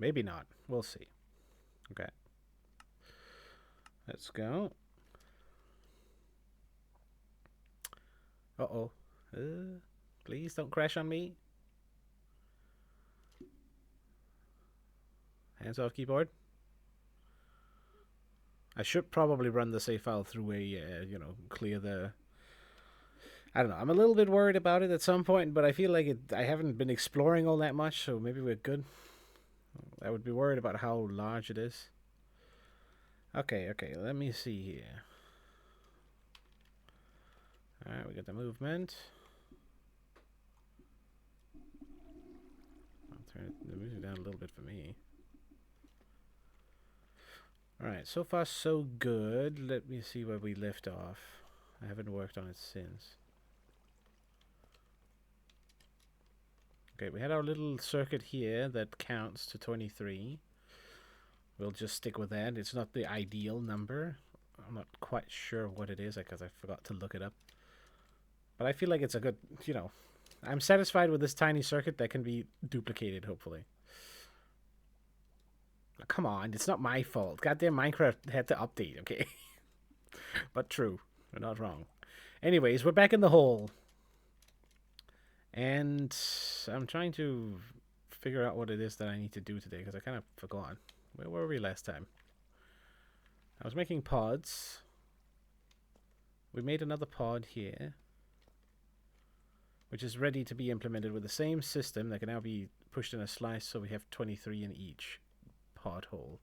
Maybe not. We'll see. Okay. Let's go. Uh-oh. Please don't crash on me. Hands off keyboard. I should probably run the save file through a, clear the... I don't know. I'm a little bit worried about it at some point, but I feel like I haven't been exploring all that much, so maybe we're good. I would be worried about how large it is. Okay, let me see here. Alright, we got the movement. I'll turn the music down a little bit for me. Alright, so far so good. Let me see where we left off. I haven't worked on it since. Okay, we had our little circuit here that counts to 23. We'll just stick with that. It's not the ideal number. I'm not quite sure what it is because I forgot to look it up. But I feel like it's a good, I'm satisfied with this tiny circuit that can be duplicated, hopefully. Come on, it's not my fault. Goddamn Minecraft had to update, okay? But true, we're not wrong. Anyways, we're back in the hole. And I'm trying to figure out what it is that I need to do today because I kind of forgot. Where were we last time? I was making pods. We made another pod here, which is ready to be implemented with the same system that can now be pushed in a slice, so we have 23 in each pod hole.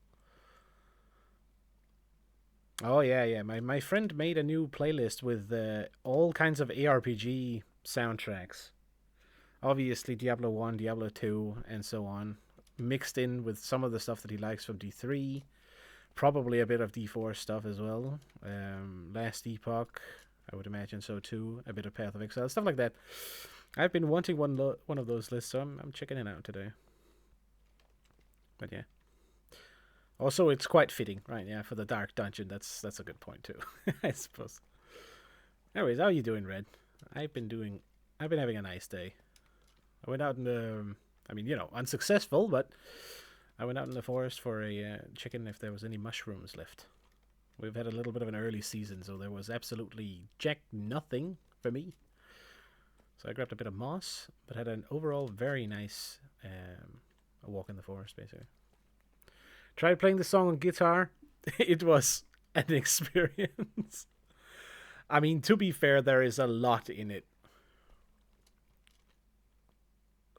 Oh, yeah. My friend made a new playlist with all kinds of ARPG soundtracks. Obviously, Diablo 1, Diablo 2, and so on. Mixed in with some of the stuff that he likes from D3. Probably a bit of D4 stuff as well. Last Epoch, I would imagine so too. A bit of Path of Exile, stuff like that. I've been wanting one of those lists, so I'm checking it out today. But yeah. Also, it's quite fitting, right? Yeah, for the Dark Dungeon. That's a good point too, I suppose. Anyways, how are you doing, Red? I've been having a nice day. I went out in the, unsuccessful, but I went out in the forest for a checking if there was any mushrooms left. We've had a little bit of an early season, so there was absolutely jack nothing for me. So I grabbed a bit of moss, but had an overall very nice walk in the forest, basically. Tried playing the song on guitar. It was an experience. I mean, to be fair, there is a lot in it.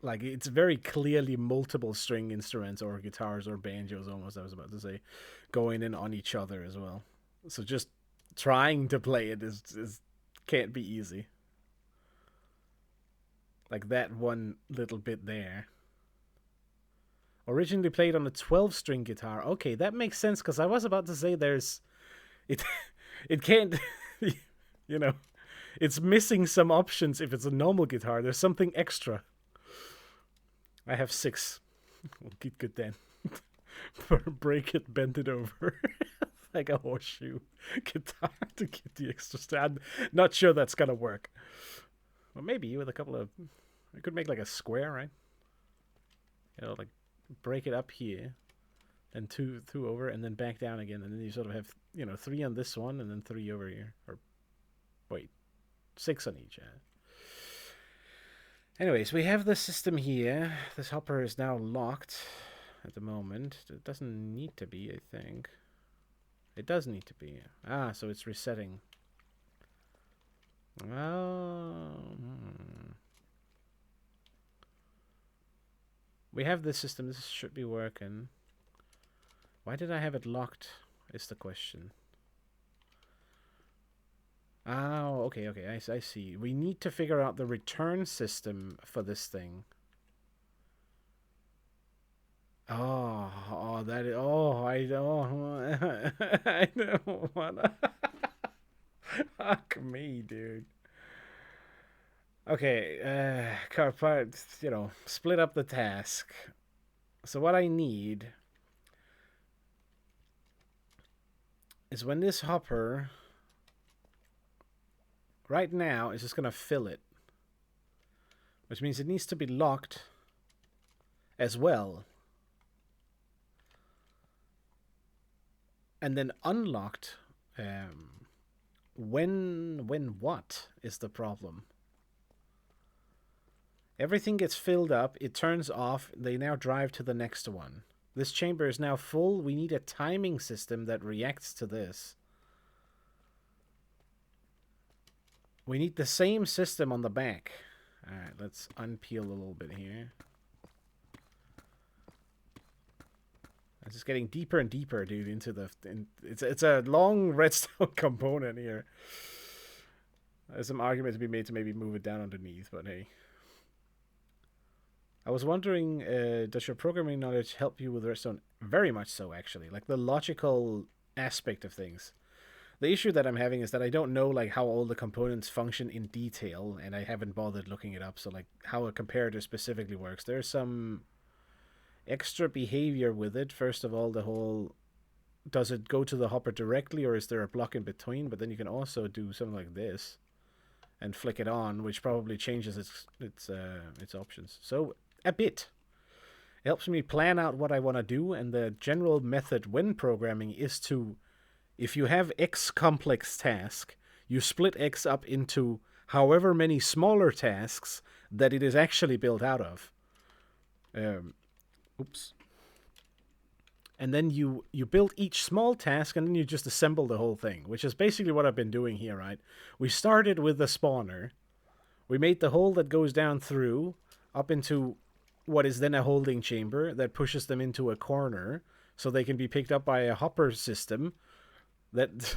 Like, it's very clearly multiple string instruments or guitars or banjos almost, I was about to say, going in on each other as well. So just trying to play it is can't be easy. Like that one little bit there. Originally played on a 12-string guitar. Okay, that makes sense because I was about to say it can't, it's missing some options if it's a normal guitar. There's something extra. I have 6. We'll get good then. Break it, bend it over. Like a horseshoe guitar to get the extra stand. Not sure that's gonna work. Well, maybe with a couple of... I could make like a square, right? Like break it up here, and two over, and then back down again, and then you sort of have 3 on this one, and then 3 over here, or wait, 6 on each. Anyways, we have the system here. This hopper is now locked at the moment. It doesn't need to be, I think. It does need to be. Ah, so it's resetting. Oh. We have this system. This should be working. Why did I have it locked is the question. Oh, okay. I see. We need to figure out the return system for this thing. Oh, that is... Oh, I don't... I don't wanna... Fuck me, dude. Okay, split up the task. So what I need is when this hopper right now is just gonna fill it, which means it needs to be locked as well. and then unlocked. When what is the problem? Everything gets filled up, it turns off, they now drive to the next one. This chamber is now full, we need a timing system that reacts to this. We need the same system on the back. Alright, let's unpeel a little bit here. It's just getting deeper and deeper, dude, into the... It's a long redstone component here. There's some argument to be made to maybe move it down underneath, but hey. I was wondering, does your programming knowledge help you with redstone? Very much so, actually. Like, the logical aspect of things. The issue that I'm having is that I don't know, like, how all the components function in detail, and I haven't bothered looking it up, so, like, how a comparator specifically works. There's some extra behavior with it. First of all, the whole... Does it go to the hopper directly, or is there a block in between? But then you can also do something like this and flick it on, which probably changes its options. So, a bit. It helps me plan out what I want to do, and the general method when programming is to... If you have X complex task, you split X up into however many smaller tasks that it is actually built out of. Oops. And then you build each small task, and then you just assemble the whole thing, which is basically what I've been doing here, right? We started with the spawner. We made the hole that goes down through, up into what is then a holding chamber that pushes them into a corner, so they can be picked up by a hopper system,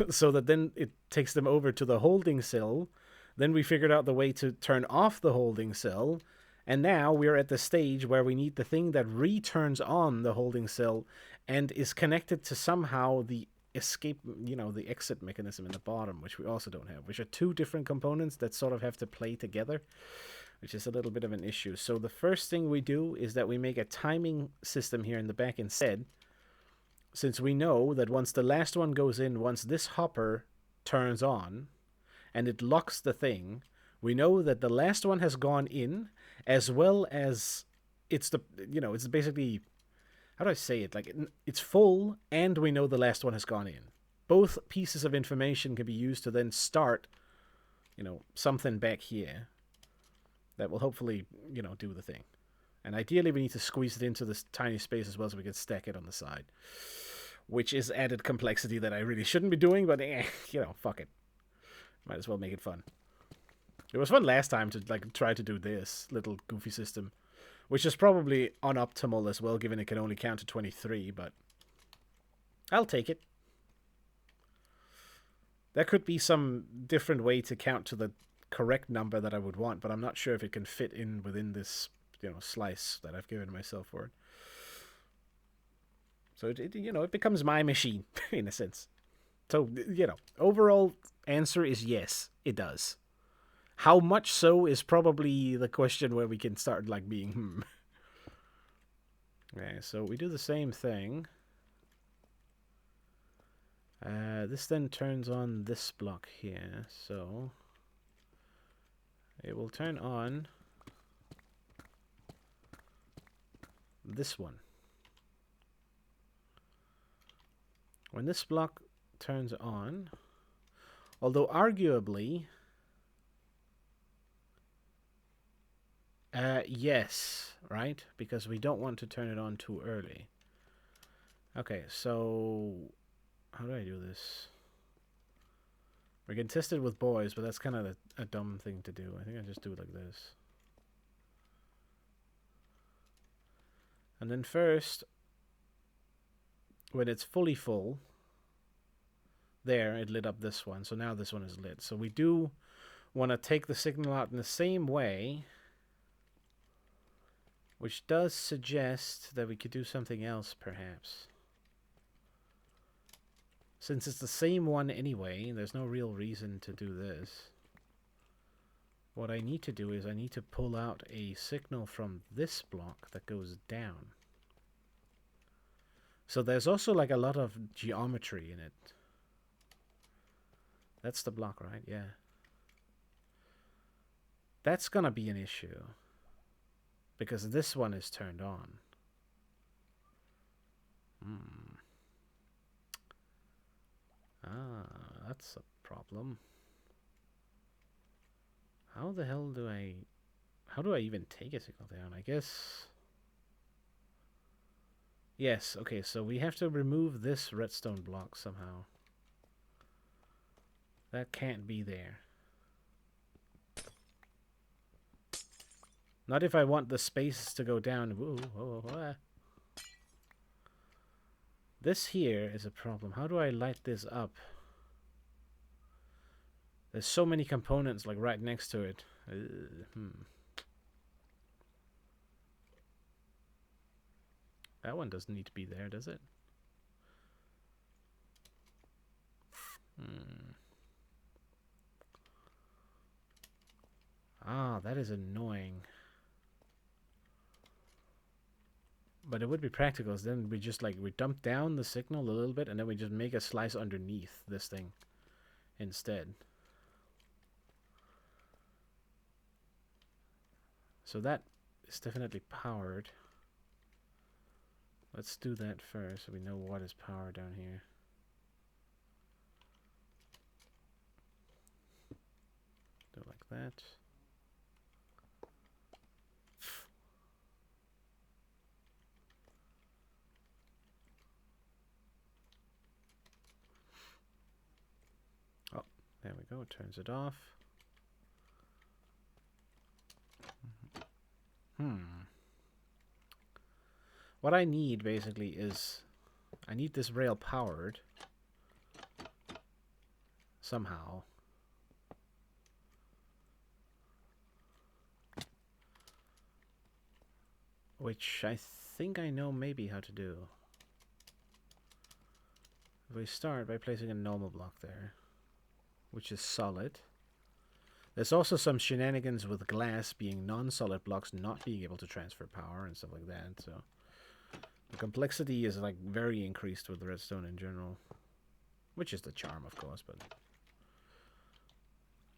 so that then it takes them over to the holding cell. Then we figured out the way to turn off the holding cell, and now we're at the stage where we need the thing that returns on the holding cell and is connected to somehow the escape, the exit mechanism in the bottom, which we also don't have, which are two different components that sort of have to play together, which is a little bit of an issue. So the first thing we do is that we make a timing system here in the back instead, since we know that once the last one goes in, once this hopper turns on and it locks the thing, we know that the last one has gone in, as well as it's basically, how do I say it? Like, it's full, and we know the last one has gone in. Both pieces of information can be used to then start, something back here that will hopefully, do the thing. And ideally, we need to squeeze it into this tiny space as well so we can stack it on the side. Which is added complexity that I really shouldn't be doing, but, fuck it. Might as well make it fun. It was fun last time to, try to do this little goofy system. Which is probably unoptimal as well, given it can only count to 23, but I'll take it. There could be some different way to count to the correct number that I would want, but I'm not sure if it can fit in within this slice that I've given myself for it. So it becomes my machine in a sense. So overall answer is yes, it does. How much so is probably the question where we can start being Okay, so we do the same thing. This then turns on this block here, so it will turn on this one. When this block turns on, although arguably, yes, right? Because we don't want to turn it on too early. Okay, so how do I do this? We're getting tested with boys, but that's kind of a dumb thing to do. I think I just do it like this. And then first, when it's fully full, there, it lit up this one. So now this one is lit. So we do want to take the signal out in the same way, which does suggest that we could do something else, perhaps. Since it's the same one anyway, there's no real reason to do this. What I need to do is I need to pull out a signal from this block that goes down. So there's also a lot of geometry in it. That's the block, right? Yeah. That's gonna be an issue, because this one is turned on. Ah, that's a problem. How the hell do I... How do I even take a signal down? I guess... Yes, okay, so we have to remove this redstone block somehow. That can't be there. Not if I want the space to go down. Whoa, whoa, whoa. This here is a problem. How do I light this up? There's so many components like right next to it. That one doesn't need to be there, does it? Ah, that is annoying. But it would be practical, so then we just we dump down the signal a little bit and then we just make a slice underneath this thing instead. So that is definitely powered. Let's do that first so we know what is powered down here. Do it like that. Oh, there we go. It turns it off. What I need basically is I need this rail powered somehow. Which I think I know maybe how to do. We start by placing a normal block there, which is solid. There's also some shenanigans with glass being non-solid blocks not being able to transfer power and stuff like that, so the complexity is very increased with redstone in general, which is the charm, of course. But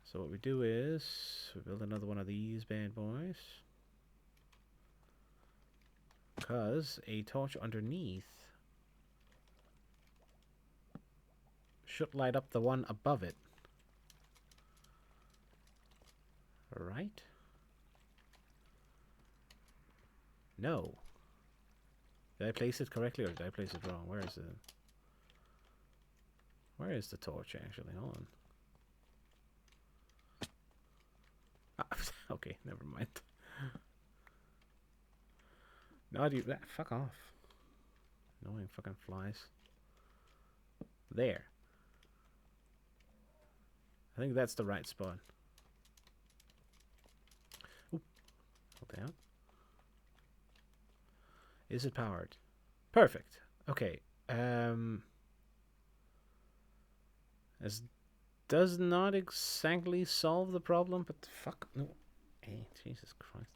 so what we do is we build another one of these bad boys, because a torch underneath should light up the one above it. Right? No. Did I place it correctly or did I place it wrong? Where is it? Where is the torch actually? Hold on. Ah, okay, never mind. No, dude, fuck off. Annoying fucking flies. There. I think that's the right spot. Oop. Hold down. Is it powered? Perfect. Okay. This does not exactly solve the problem, but fuck no. Hey, Jesus Christ.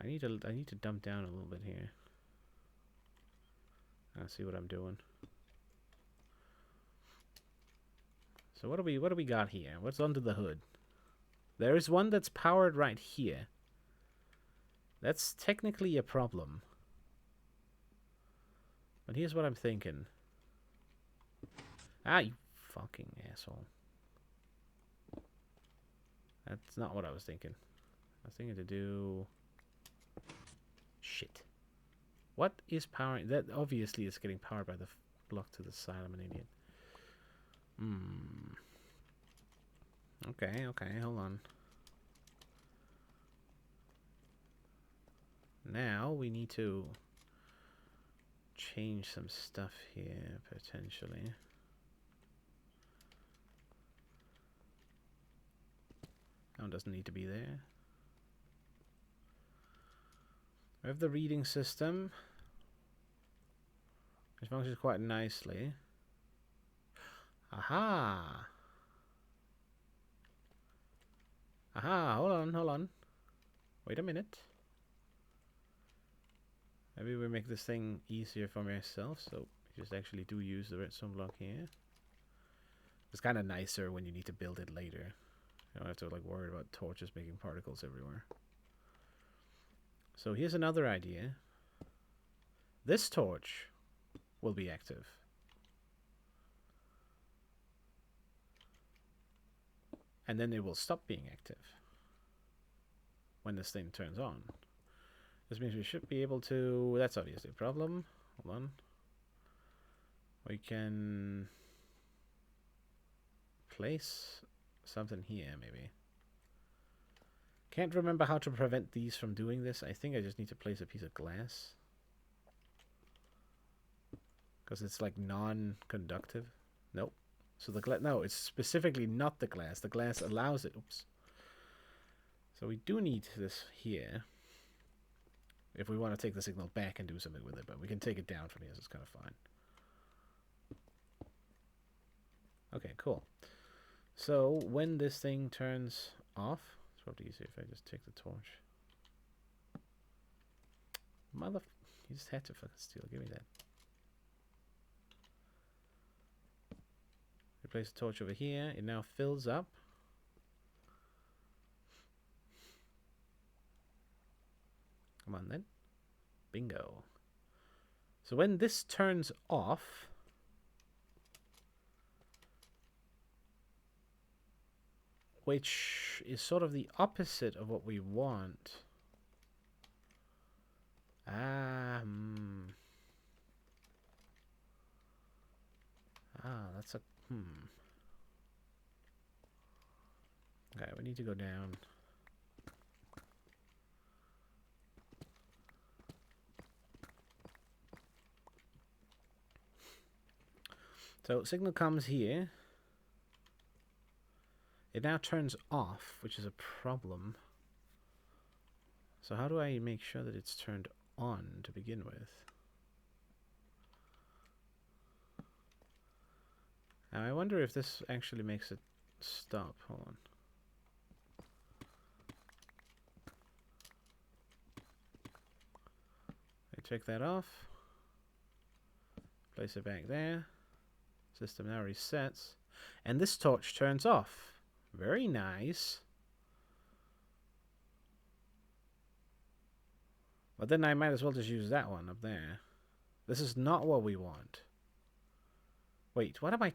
I need to dump down a little bit here. I'll see what I'm doing. So what do we got here? What's under the hood? There is one that's powered right here. That's technically a problem. But here's what I'm thinking. Ah, you fucking asshole. That's not what I was thinking. I was thinking to do... Shit. What is powering... That obviously is getting powered by the block to the side. I'm an idiot. Okay, hold on. Now we need to change some stuff here, potentially. That one doesn't need to be there. We have the reading system, which functions quite nicely. Aha! Aha, hold on. Wait a minute. Maybe we make this thing easier for myself, so we just actually do use the redstone block here. It's kind of nicer when you need to build it later. You don't have to worry about torches making particles everywhere. So here's another idea. This torch will be active. And then it will stop being active when this thing turns on. This means we should be able to... That's obviously a problem. Hold on. We can place something here, maybe. Can't remember how to prevent these from doing this. I think I just need to place a piece of glass. Because it's like non-conductive. Nope. So the glass... No, it's specifically not the glass. The glass allows it. Oops. So we do need this here. If we want to take the signal back and do something with it. But we can take it down from here, so it's kind of fine. Okay, cool. So when this thing turns off... It's probably easier if I just take the torch. Mother... You just had to fucking steal. Give me that. Place the torch over here. It now fills up. Come on then. Bingo. So when this turns off, which is sort of the opposite of what we want. That's a... Okay, we need to go down. So signal comes here. It now turns off, which is a problem. So how do I make sure that it's turned on to begin with? Now I wonder if this actually makes it stop. Hold on. I take that off. Place it back there. System now resets. And this torch turns off. Very nice. But then I might as well just use that one up there. This is not what we want. Wait, what am I...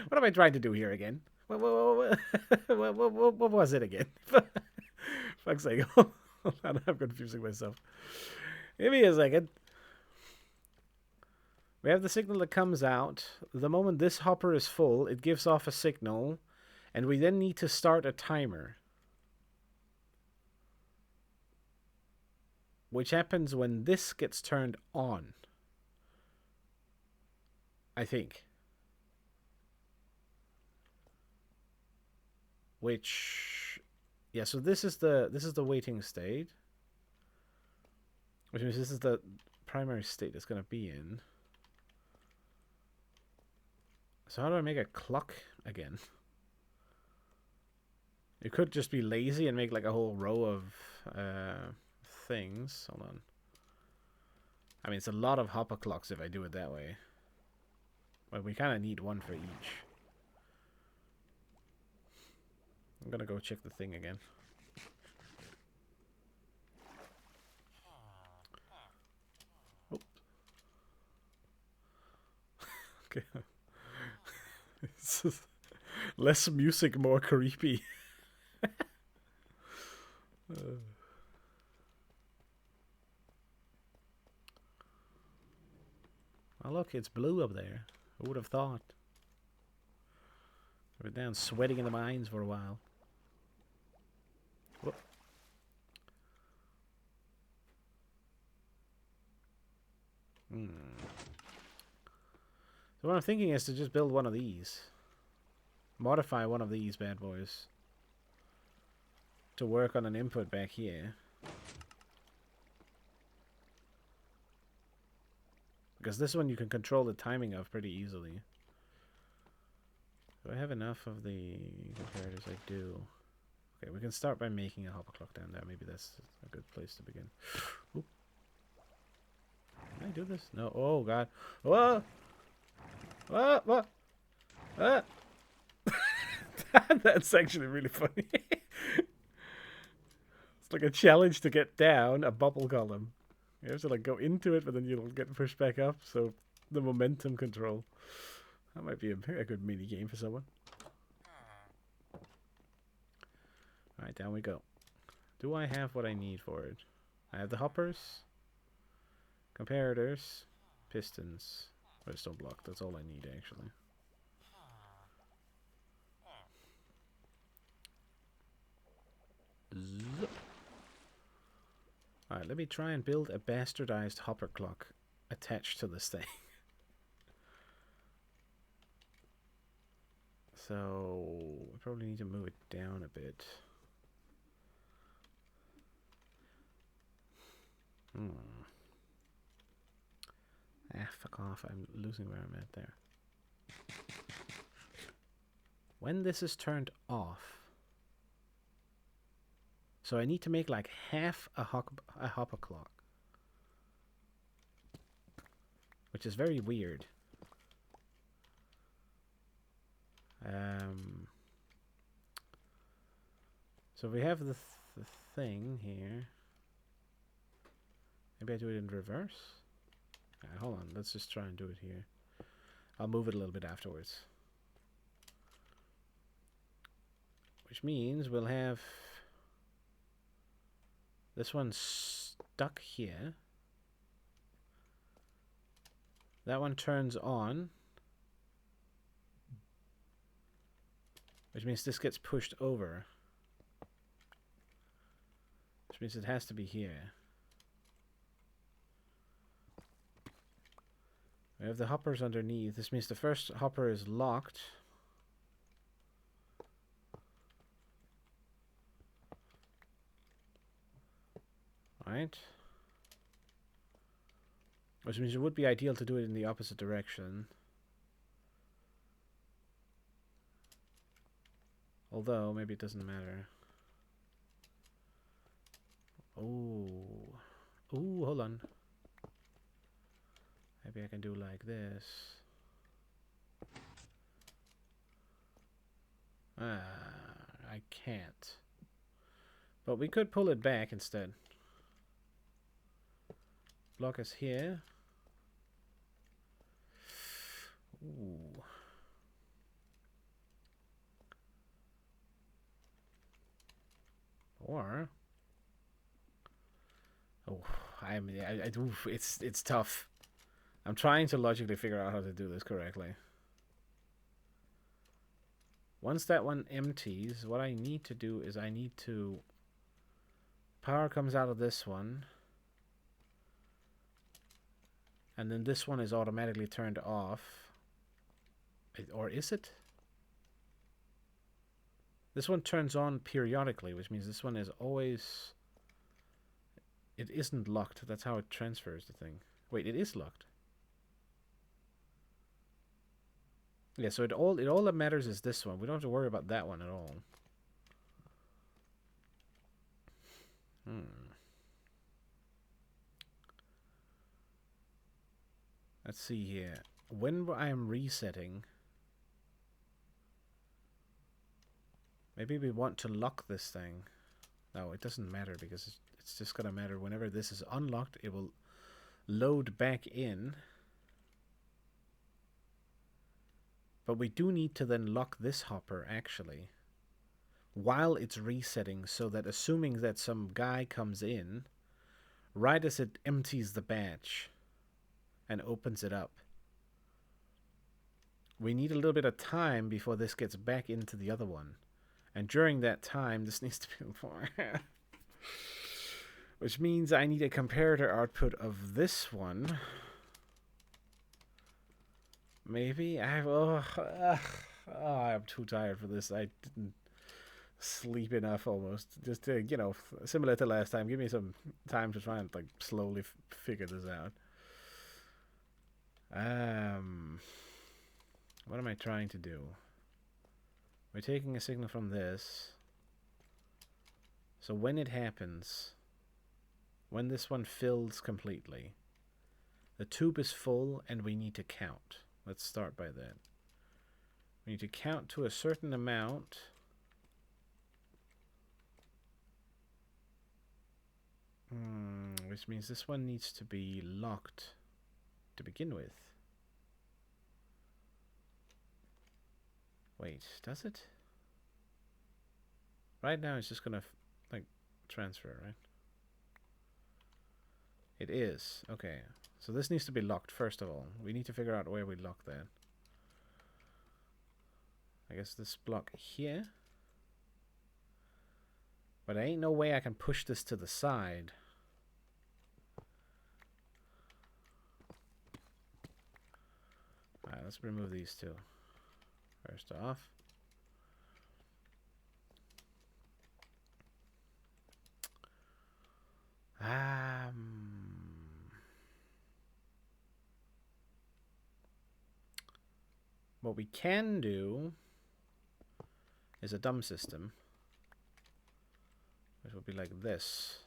what am I trying to do here again? What was it again? Fuck's sake. Hold on, I'm confusing myself. Give me a second. We have the signal that comes out. The moment this hopper is full, it gives off a signal. And we then need to start a timer. Which happens when this gets turned on. I think. Which, yeah, so this is the waiting state. Which means this is the primary state it's going to be in. So how do I make a clock again? You could just be lazy and make like a whole row of things. Hold on. I mean, it's a lot of hopper clocks if I do it that way. But we kind of need one for each. I'm gonna go check the thing again. Oh. Okay. Less music, more creepy. Oh look, it's blue up there. Who would have thought? We're down sweating in the mines for a while. Whoop. So what I'm thinking is to just build one of these. Modify one of these bad boys. To work on an input back here. Because this one you can control the timing of pretty easily. Do I have enough of the comparators? I do. Okay, we can start by making a hopper clock down there. Maybe that's a good place to begin. Oop. Can I do this? No. Oh, God. Whoa! What? What? Ah! That's actually really funny. It's like a to get down a bubble column. You have to like go into it, but then you'll get pushed back up. So The momentum control. That might be a good mini game for someone. Alright, down we go. Do I have what I need for it? I have the hoppers, comparators, pistons, redstone block. That's all I need, actually. Alright, let me try and build a bastardized hopper clock attached to this thing. So, we probably need to move it down a bit. Fuck off. I'm losing where I'm at there. When this is turned off... So I need to make like half a hopper clock. Which is very weird. So we have the thing here. Maybe I do it in reverse? Hold on, let's just try and do it here. I'll move it a little bit afterwards. Which means we'll have this one stuck here. That one turns on. Which means this gets pushed over. Which means it has to be here. We have the hoppers underneath. This means the first hopper is locked. Right. Which means it would be ideal to do it in the opposite direction. Although, maybe it doesn't matter. Oh. Ooh, hold on. Maybe I can do like this. I can't. But we could pull it back instead. Block us here. Ooh. Or... Oh, it's tough. I'm trying to logically figure out how to do this correctly. Once that one empties, what I need to do is I need to... Power comes out of this one. And then this one is automatically turned off. Or is it? This one turns on periodically, which means this one is always... It isn't locked. That's how it transfers the thing. Wait, it is locked. Yeah, so all that matters is this one. We don't have to worry about that one at all. Let's see here. When I am resetting, maybe we want to lock this thing. No, it doesn't matter because it's just gonna matter whenever this is unlocked. It will load back in. But we do need to then lock this hopper, actually, while it's resetting, so that assuming that some guy comes in, right as it empties the batch and opens it up, we need a little bit of time before this gets back into the other one. And during that time, this needs to be before. Which means I need a comparator output of this one. Maybe I'm too tired for this. I didn't sleep enough almost. Just to, you know, similar to last time. Give me some time to try and like slowly figure this out. What am I trying to do? We're taking a signal from this. So when it happens, when this one fills completely, the tube is full and we need to count. Let's start by that. We need to count to a certain amount. Which means this one needs to be locked to begin with. Wait, does it? Right now it's just gonna, like, transfer, right? It is. Okay. So this needs to be locked, first of all. We need to figure out where we lock that. I guess this block here. But there ain't no way I can push this to the side. Alright, let's remove these two. First off. What we can do is a dumb system, which will be like this.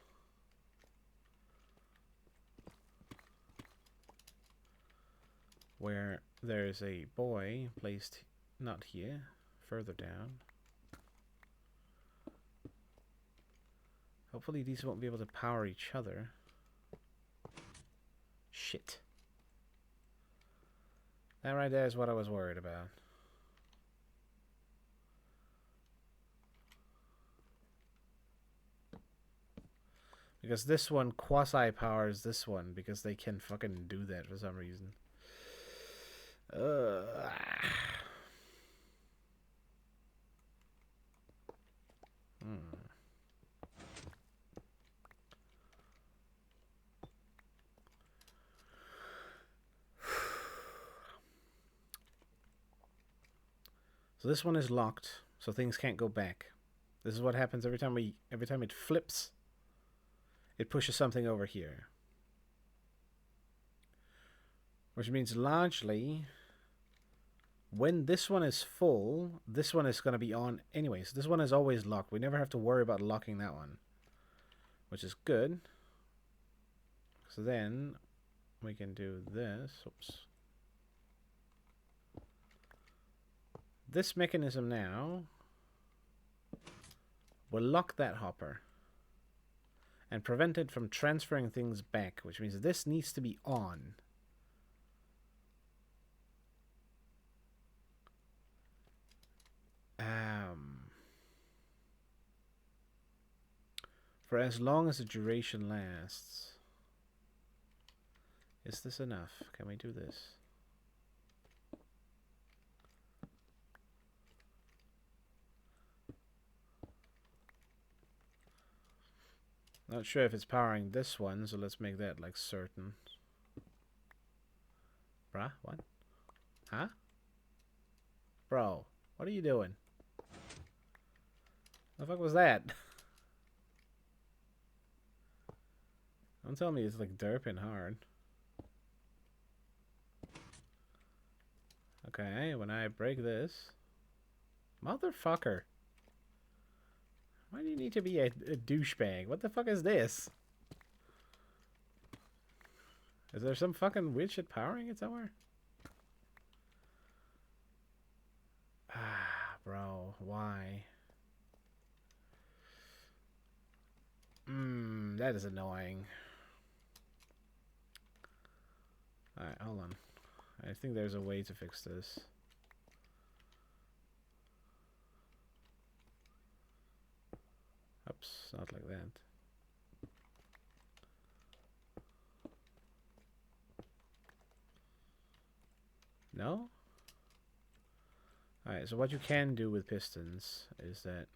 Where there's a boy placed not here, further down. Hopefully these won't be able to power each other. Shit. That right there is what I was worried about. Because this one quasi-powers this one because they can fucking do that for some reason. So this one is locked, so things can't go back. This is what happens every time it flips. It pushes something over here. Which means largely, when this one is full, this one is going to be on anyways. This one is always locked. We never have to worry about locking that one. Which is good. So then, we can do this. Oops. This mechanism now will lock that hopper and prevent it from transferring things back, which means this needs to be on. For as long as the duration lasts. Is this enough? Can we do this? Not sure if it's powering this one, so let's make that like certain. Bruh, what? Huh? Bro, what are you doing? The fuck was that? Don't tell me it's like derping hard. Okay, when I break this. Motherfucker. Why do you need to be a douchebag? What the fuck is this? Is there some fucking weird shit powering it somewhere? Ah, bro, why? That is annoying. Alright, hold on. I think there's a way to fix this. Oops, not like that. No? Alright, so what you can do with pistons is that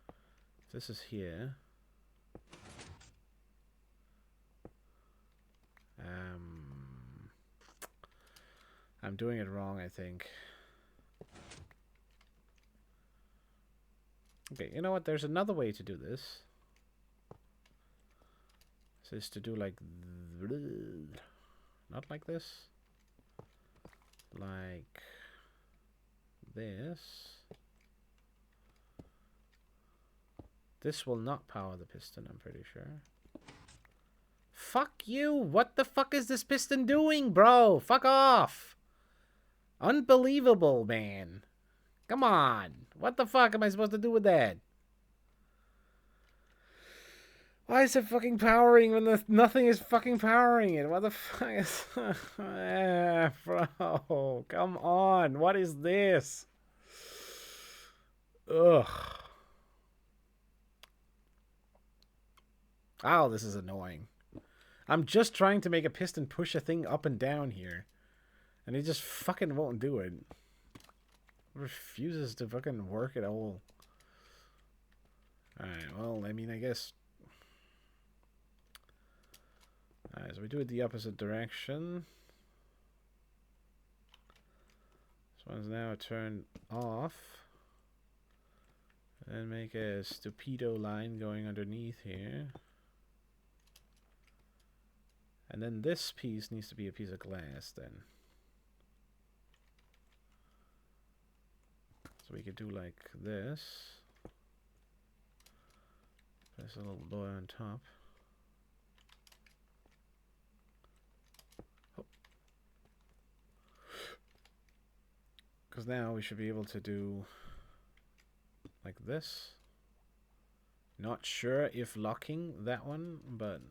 if this is here. I'm doing it wrong, I think. Okay, you know what? There's another way to do this. This is to do like... Not like this. Like... this. This will not power the piston, I'm pretty sure. Fuck you! What the fuck is this piston doing, bro? Fuck off! Unbelievable, man. Come on. What the fuck am I supposed to do with that? Why is it fucking powering when nothing is fucking powering it? What the fuck is... Bro, come on. What is this? Ugh. Oh, this is annoying. I'm just trying to make a piston push a thing up and down here. And it just fucking won't do it. It refuses to fucking work at all. Alright, well, I mean, I guess... Alright, so we do it the opposite direction. This one's now turned off. And make a stupido line going underneath here. And then this piece needs to be a piece of glass then. So we could do like this. There's a little boy on top. Because now we should be able to do like this. Not sure if locking that one, but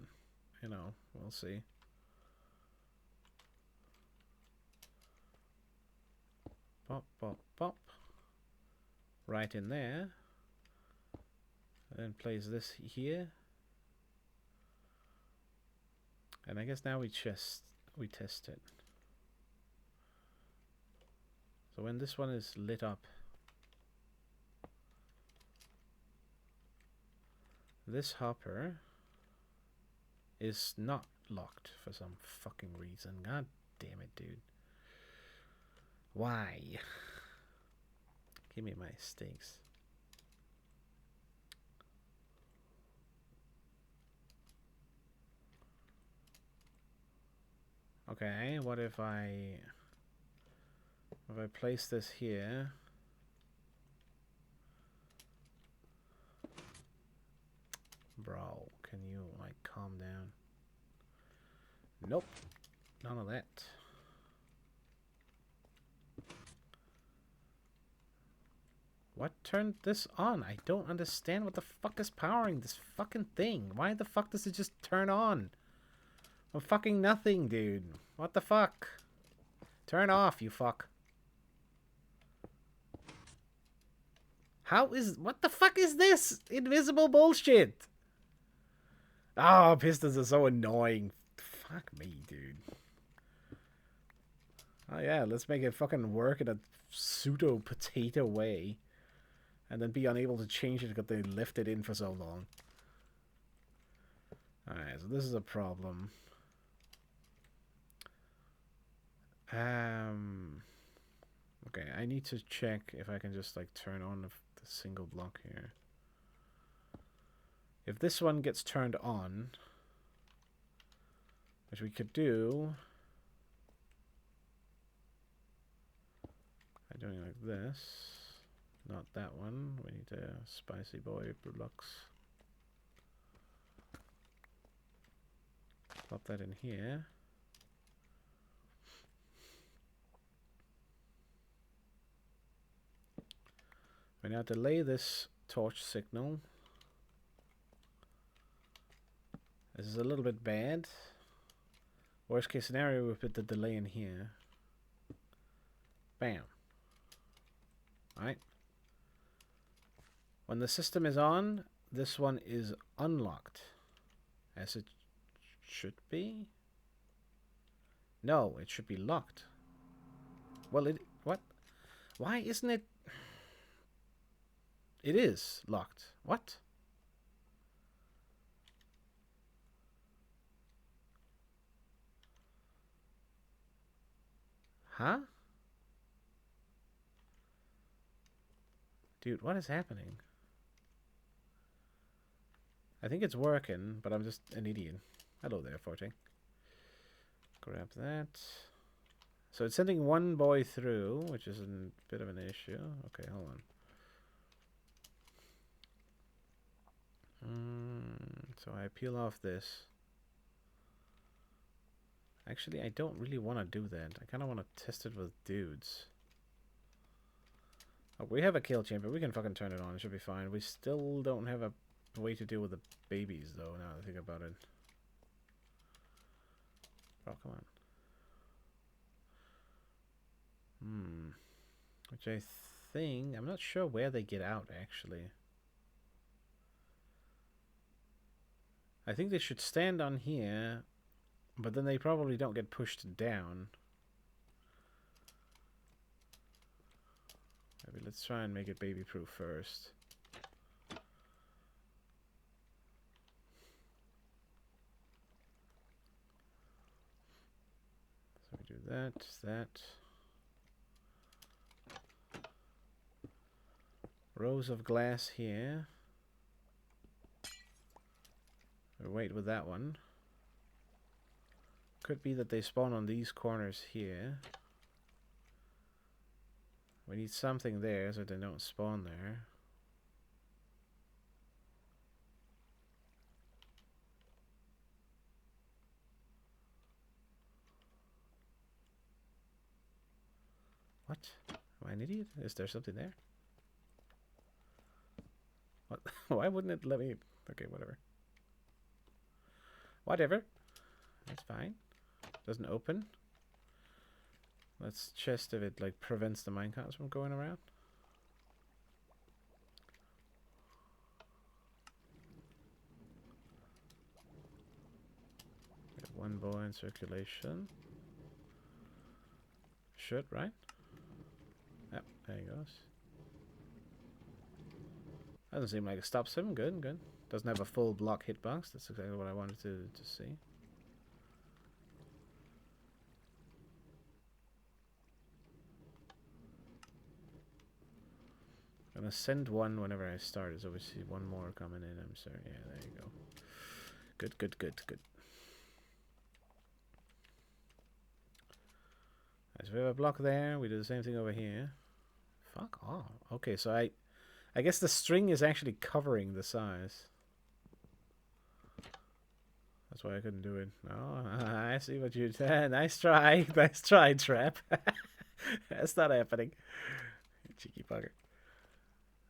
you know, we'll see. Pop, pop, pop. Right in there. And then place this here. And I guess now we test it. So when this one is lit up, this hopper is not locked for some fucking reason. God damn it, dude. Why? Give me my steaks. Okay, what if I place this here? Bro, can you like calm down? Nope. None of that. What turned this on? I don't understand what the fuck is powering this fucking thing. Why the fuck does it just turn on? Well, fucking nothing, dude. What the fuck? Turn off, you fuck. How is... What the fuck is this? Invisible bullshit. Oh, pistons are so annoying. Fuck me, dude. Oh yeah, let's make it fucking work in a pseudo-potato way. And then be unable to change it because they left it in for so long. Alright, so this is a problem. Okay, I need to check if I can just like turn on the single block here. If this one gets turned on, which we could do by doing like this, not that one. We need a spicy boy blocks. Plop that in here. We now delay this torch signal. This is a little bit bad. Worst case scenario, we put the delay in here. Bam. Alright. When the system is on, this one is unlocked. As it should be. No, it should be locked. Well, what? Why isn't it? It is locked. What? Huh? Dude, what is happening? I think it's working, but I'm just an idiot. Hello there, Forte. Grab that. So it's sending one boy through, which is a bit of an issue. Okay, hold on. So I peel off this. Actually, I don't really want to do that. I kind of want to test it with dudes. Oh, we have a kill chamber. We can fucking turn it on. It should be fine. We still don't have a way to deal with the babies, though, now that I think about it. Oh, come on. Which I thing. I'm not sure where they get out, actually. I think they should stand on here, but then they probably don't get pushed down. Maybe let's try and make it baby-proof first. So we do that. Rows of glass here. Or wait with that one. Could be that they spawn on these corners here. We need something there so they don't spawn there. What? Am I an idiot? Is there something there? What? Why wouldn't it let me... Okay, whatever. Whatever. That's fine. Doesn't open. Let's chest if it like prevents the minecarts from going around. Got one bow in circulation. Should, right? Yep, there he goes. Doesn't seem like it stops him. Good, good. Doesn't have a full block hitbox. That's exactly what I wanted to see. I'm gonna send one whenever I start. There's obviously one more coming in. I'm sorry. Yeah, there you go. Good, good, good, good. Right, so we have a block there. We do the same thing over here. Fuck off. Okay, so I guess the string is actually covering the size. That's why I couldn't do it. Oh, I see what you did. Nice try. Nice try, Trap. That's not happening. You cheeky bugger.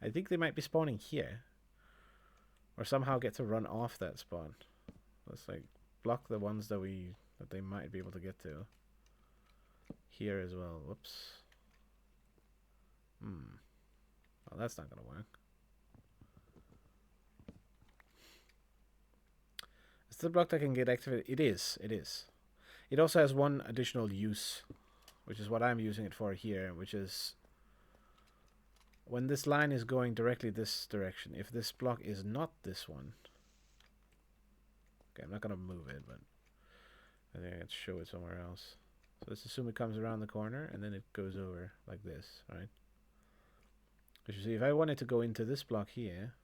I think they might be spawning here. Or somehow get to run off that spawn. Let's like block the ones that they might be able to get to. Here as well. Whoops. Well, that's not gonna work. Is the block that can get activated? It is. It is. It also has one additional use, which is what I'm using it for here, which is when this line is going directly this direction. If this block is not this one, okay, I'm not gonna move it, but I think I can show it somewhere else. So let's assume it comes around the corner and then it goes over like this, right? Because you see, if I wanted to go into this block here,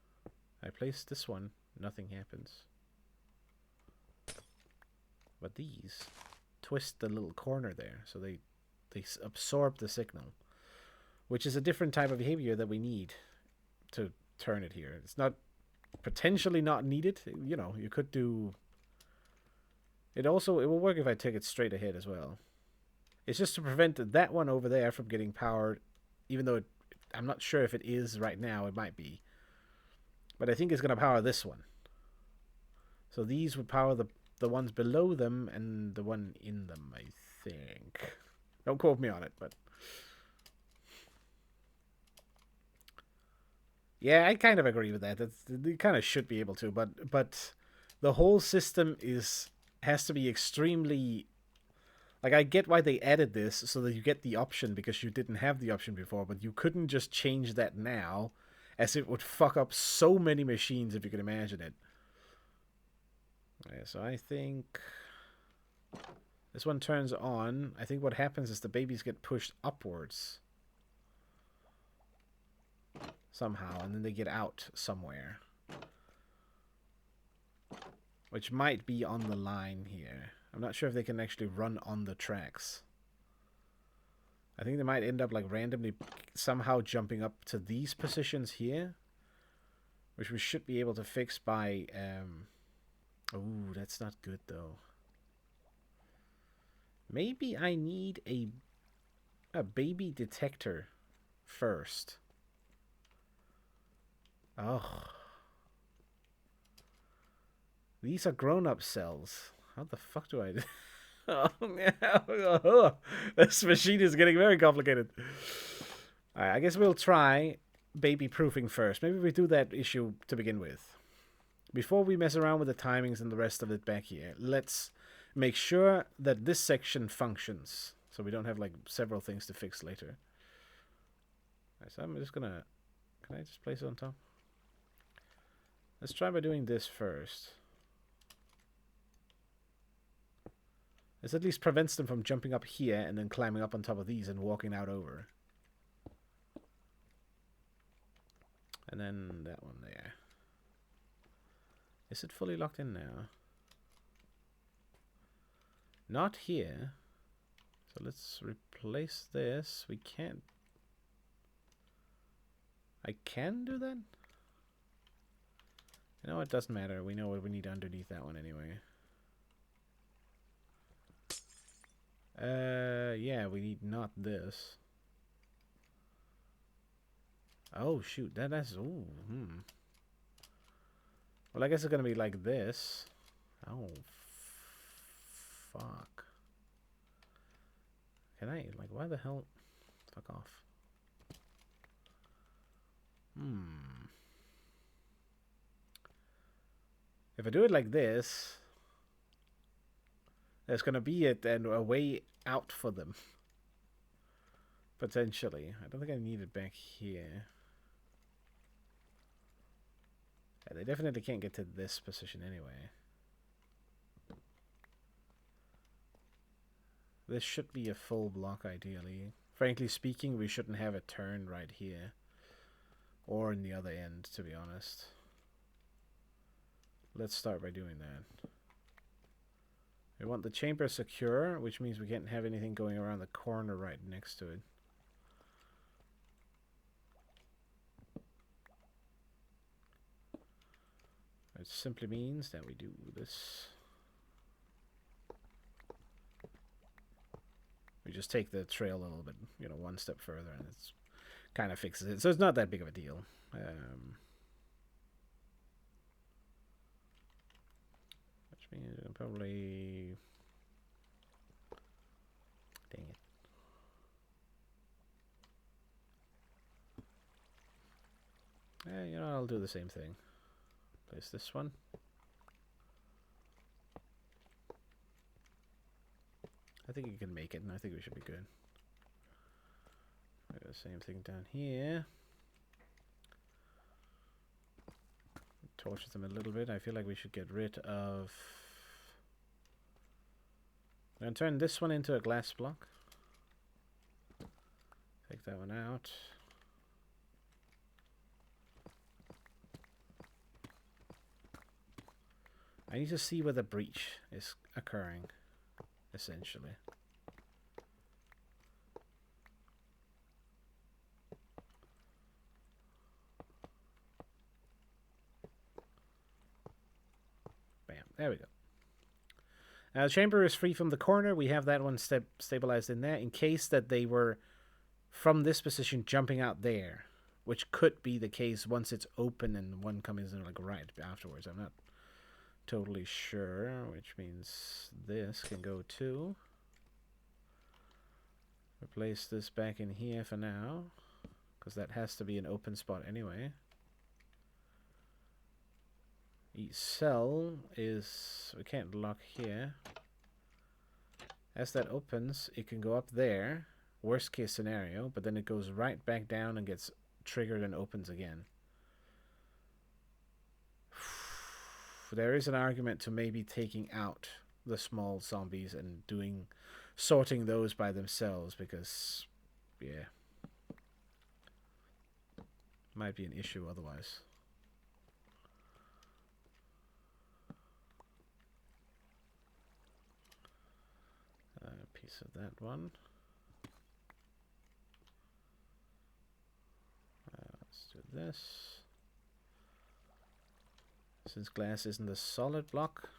I place this one, nothing happens. But these twist the little corner there, so they absorb the signal, which is a different type of behavior that we need to turn it here. It's not potentially not needed. You know, you could do it. Also, it will work if I take it straight ahead as well. It's just to prevent that one over there from getting powered, even though I'm not sure if it is right now. It might be, but I think it's going to power this one. So these would power the ones below them and the one in them, I think. Don't quote me on it, but yeah, I kind of agree with that. They kind of should be able to, but the whole system has to be extremely, like, I get why they added this so that you get the option because you didn't have the option before, but you couldn't just change that now, as it would fuck up so many machines if you can imagine it. Yeah, so I think this one turns on. I think what happens is the babies get pushed upwards somehow, and then they get out somewhere, which might be on the line here. I'm not sure if they can actually run on the tracks. I think they might end up like randomly somehow jumping up to these positions here, which we should be able to fix by ooh, that's not good though. Maybe I need a baby detector first. Oh. These are grown-up cells. How the fuck do I do? Oh, yeah. This machine is getting very complicated. Alright, I guess we'll try baby proofing first. Maybe we do that issue to begin with. Before we mess around with the timings and the rest of it back here, let's make sure that this section functions. So we don't have like several things to fix later. Alright, so I'm just gonna... Can I just place it on top? Let's try by doing this first. This at least prevents them from jumping up here and then climbing up on top of these and walking out over. And then that one there. Is it fully locked in now? Not here. So let's replace this. We can't... I can do that? You know, it doesn't matter. We know what we need underneath that one anyway. Yeah, we need not this. Oh, shoot. That's... Ooh, Well, I guess it's gonna be like this. Oh, fuck. Can I... Like, why the hell... Fuck off. If I do it like this... There's gonna be a way out for them. Potentially. I don't think I need it back here. Yeah, they definitely can't get to this position anyway. This should be a full block ideally. Frankly speaking, we shouldn't have a turn right here. Or in the other end, to be honest. Let's start by doing that. We want the chamber secure, which means we can't have anything going around the corner right next to it. It simply means that we do this. We just take the trail a little bit, you know, one step further, and it's kind of fixes it. So it's not that big of a deal. Which means we can probably... Dang it. You know, I'll do the same thing. Place this one. I think you can make it, and I think we should be good. The same thing down here. Torch them a little bit. I feel like we should get rid of... I'm going to turn this one into a glass block. Take that one out. I need to see where the breach is occurring, essentially. Bam, there we go. The chamber is free from the corner. We have that one stabilized in there in case that they were from this position jumping out there, which could be the case once it's open and one comes in like right afterwards. I'm not totally sure, which means this can go too. Replace this back in here for now, because that has to be an open spot anyway. Each cell is... we can't lock here. As that opens, it can go up there, worst case scenario, but then it goes right back down and gets triggered and opens again. There is an argument to maybe taking out the small zombies and sorting those by themselves, because, yeah, might be an issue otherwise. Piece of that one. Let's do this. Since glass isn't a solid block,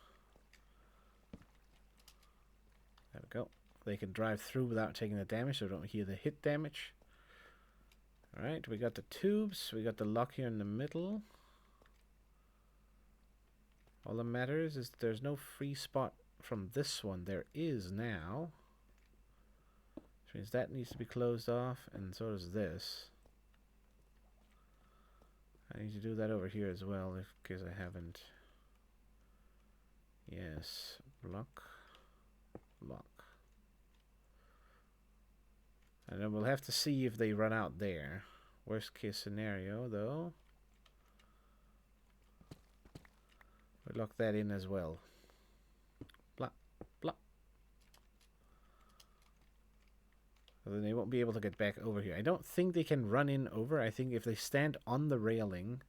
there we go. They can drive through without taking the damage, so don't hear the hit damage. Alright, we got the tubes, we got the lock here in the middle. All that matters is there's no free spot from this one. There is now. Which means that needs to be closed off, and so does this. I need to do that over here as well, in case I haven't. Yes, block, block. And then we'll have to see if they run out there. Worst case scenario, though. We lock that in as well. Block, block. So then they won't be able to get back over here. I don't think they can run in over. I think if they stand on the railing,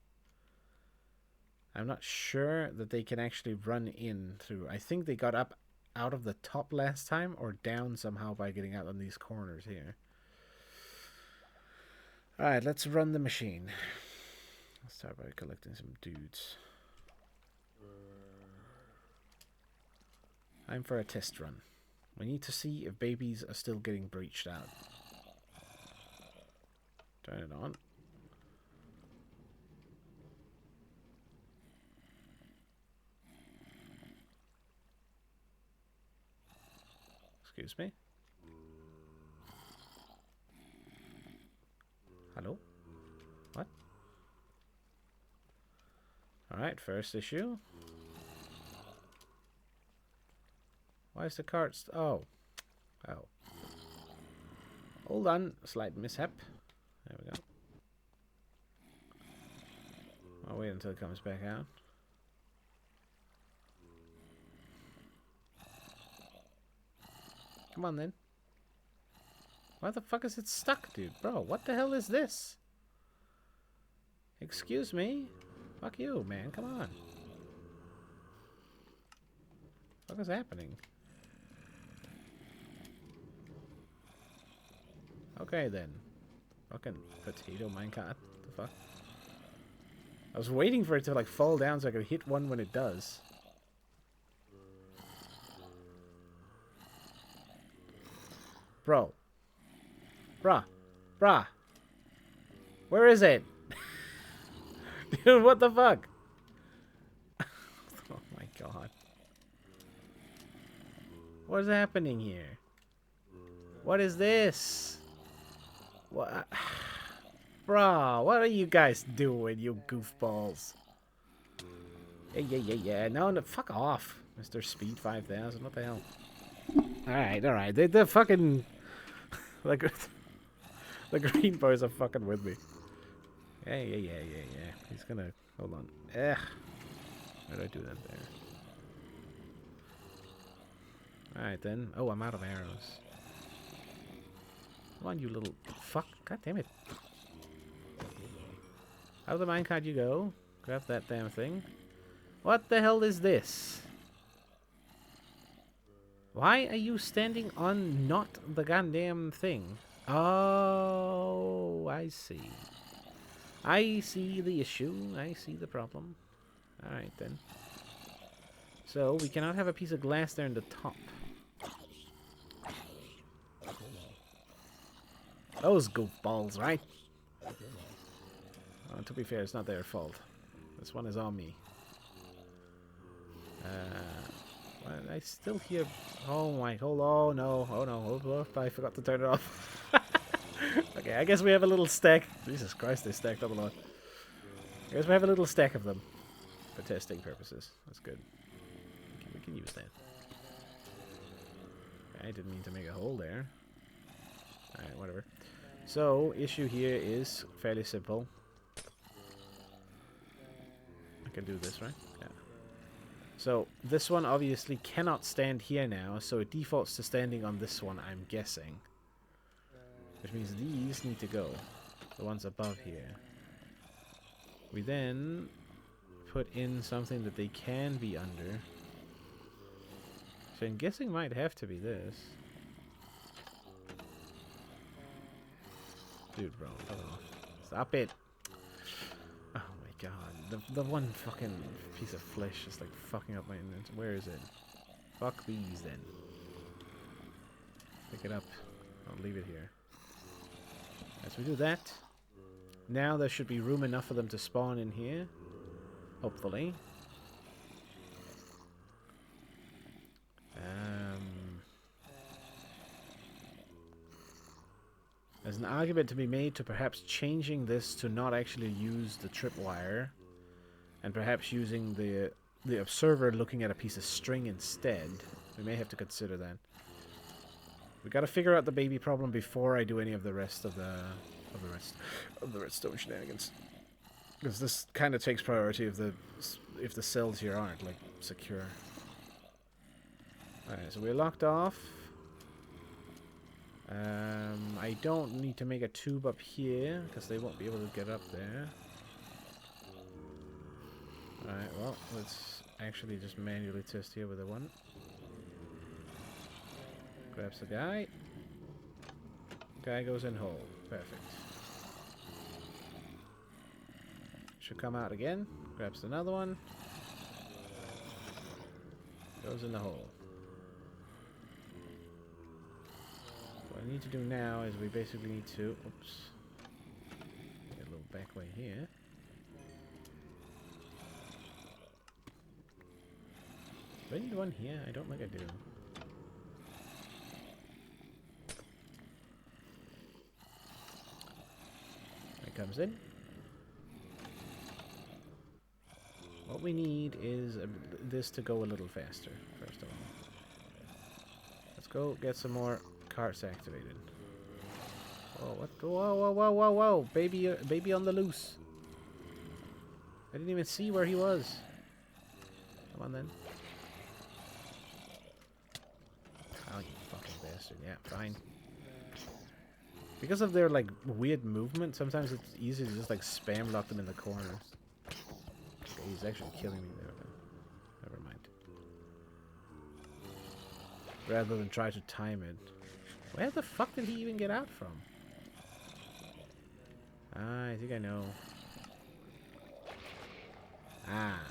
I'm not sure that they can actually run in through. I think they got up out of the top last time or down somehow by getting out on these corners here. Alright, let's run the machine. Let's start by collecting some dudes. Time for a test run. We need to see if babies are still getting breached out. Turn it on. Excuse me. Hello? What? Alright, first issue. Why is the cart oh. Oh. Hold on. Slight mishap. There we go. I'll wait until it comes back out. Come on then. Why the fuck is it stuck, dude? Bro, what the hell is this? Excuse me? Fuck you, man. Come on. What is happening? Okay then. Fucking potato minecart. The fuck? I was waiting for it to like fall down so I could hit one when it does. Bro. Bruh. Bruh. Where is it? Dude, what the fuck? Oh my god. What is happening here? What is this? What? Bruh, what are you guys doing, you goofballs? Yeah. No, fuck off, Mr. Speed 5000. What the hell? Alright. They're fucking... like, the green boys are fucking with me. Yeah. He's gonna... Hold on. Why did I do that there? Alright then. Oh, I'm out of arrows. Come on, you little fuck. God damn it. Out of the minecart you go. Grab that damn thing. What the hell is this? Why are you standing on not the goddamn thing? Oh, I see. I see the issue. I see the problem. Alright then. So, we cannot have a piece of glass there in the top. Those goofballs, right? To be fair, it's not their fault. This one is on me. I still hear... Oh my... Oh no. Oh, I forgot to turn it off. Okay, I guess we have a little stack. Jesus Christ, they stacked up a lot. I guess we have a little stack of them. For testing purposes. That's good. We can use that. I didn't mean to make a hole there. Alright, whatever. So, issue here is fairly simple. I can do this, right? Yeah. So, this one obviously cannot stand here now, so it defaults to standing on this one, I'm guessing. Which means these need to go. The ones above here. We then put in something that they can be under. So I'm guessing might have to be this. Dude, bro. Stop it. Oh my god. The one fucking piece of flesh is like fucking up my inventory. Where is it? Fuck these then. Pick it up. I'll leave it here. As we do that, now there should be room enough for them to spawn in here. Hopefully. There's an argument to be made to perhaps changing this to not actually use the tripwire, and perhaps using the observer looking at a piece of string instead. We may have to consider that. We gotta figure out the baby problem before I do any of the rest of the redstone shenanigans. Because this kind of takes priority if the cells here aren't like secure. Alright, so we're locked off. I don't need to make a tube up here because they won't be able to get up there. Alright, well, let's actually just manually test here with the one. Grabs the guy. Guy goes in hole. Perfect. Should come out again. Grabs another one. Goes in the hole. What I need to do now is we basically need to... Oops. Get a little back way here. Do I need one here? I don't think I do. It comes in. What we need is this to go a little faster, first of all. Let's go get some more carts activated. Oh, what? Whoa, whoa, whoa, whoa, whoa! Baby on the loose. I didn't even see where he was. Come on, then. Oh, you fucking bastard. Yeah, fine. Because of their, like, weird movement, sometimes it's easy to just, like, spam lock them in the corners. Okay, he's actually killing me there. Never mind. Rather than try to time it. Where the fuck did he even get out from? Ah, I think I know. Ah.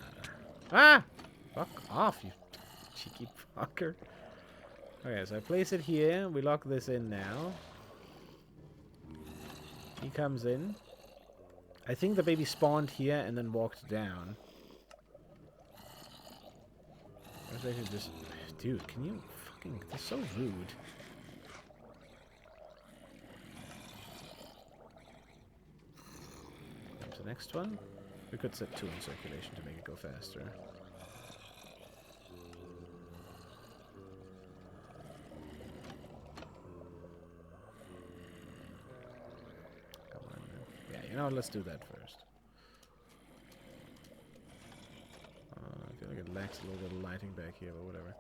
Ah! Fuck off, you cheeky fucker. Okay, so I place it here. We lock this in now. He comes in. I think the baby spawned here and then walked down. I was actually just... Dude, can you fucking... That's so rude. Comes the next one. We could set 2 in circulation to make it go faster. You know, let's do that first. I feel like it lacks a little bit of lighting back here, but whatever.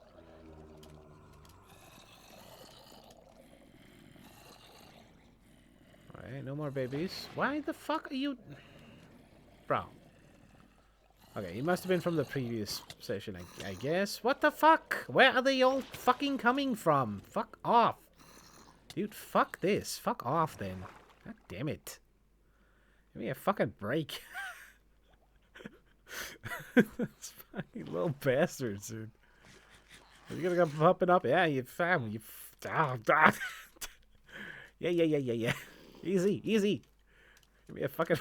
Alright, no more babies. Why the fuck are you... Bro. Okay, he must have been from the previous session, I guess. What the fuck? Where are they all fucking coming from? Fuck off. Dude, fuck this. Fuck off, then. God damn it. Give me a fucking break. Those fucking little bastards, dude. Are you gonna come popping up? Yeah, you fam. You. Yeah. Easy. Give me a fucking.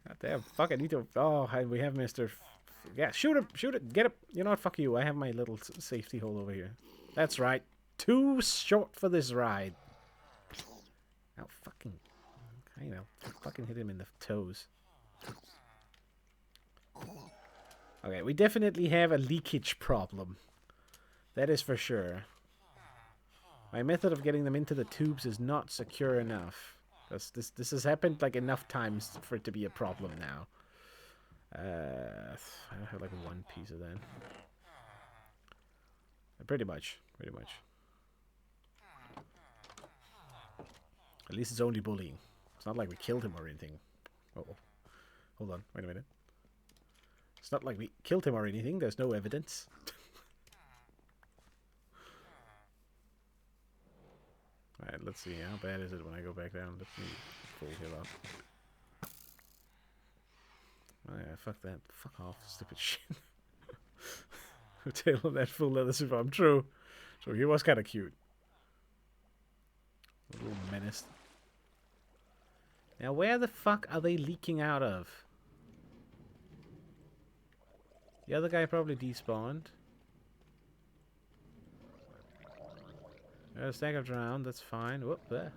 God damn, fuck, I need to. Oh, we have Mr. Yeah, shoot it, get it. You know what? Fuck you. I have my little safety hole over here. That's right. Too short for this ride. Oh, fucking. You know, fucking hit him in the toes. Okay, we definitely have a leakage problem. That is for sure. My method of getting them into the tubes is not secure enough. This has happened like enough times for it to be a problem now. I have like 1 piece of that. Pretty much. At least it's only bullying. It's not like we killed him or anything. Uh-oh. Hold on. Wait a minute. It's not like we killed him or anything. There's no evidence. Alright, let's see. How bad is it when I go back down? Let me full heal up. Oh yeah, fuck that. Fuck off, stupid shit. Tail of that full leather suit. I'm true. So he was kind of cute. A little menaced. Now, where the fuck are they leaking out of? The other guy probably despawned. A stack of drowned, that's fine. Whoop, there.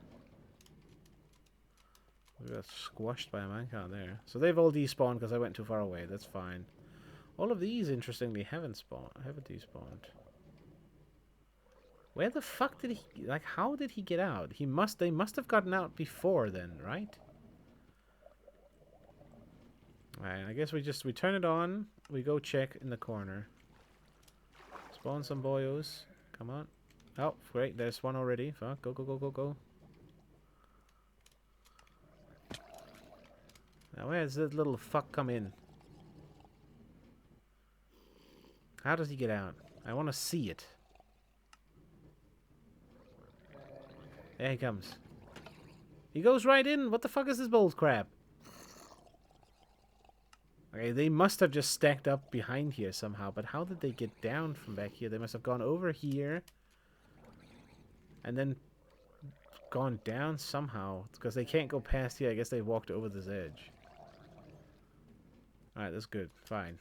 We got squashed by a minecart there. So they've all despawned because I went too far away. That's fine. All of these, interestingly, haven't despawned. Where the fuck did he... Like, how did he get out? They must have gotten out before then, right? Alright, I guess we turn it on. We go check in the corner. Spawn some boyos. Come on. Oh, great. There's one already. Fuck. Go, go, go, go, go. Now, where does that little fuck come in? How does he get out? I want to see it. There he comes. He goes right in. What the fuck is this bull crap? Okay, they must have just stacked up behind here somehow. But how did they get down from back here? They must have gone over here. And then gone down somehow. Because they can't go past here. I guess they walked over this edge. Alright, that's good. Fine.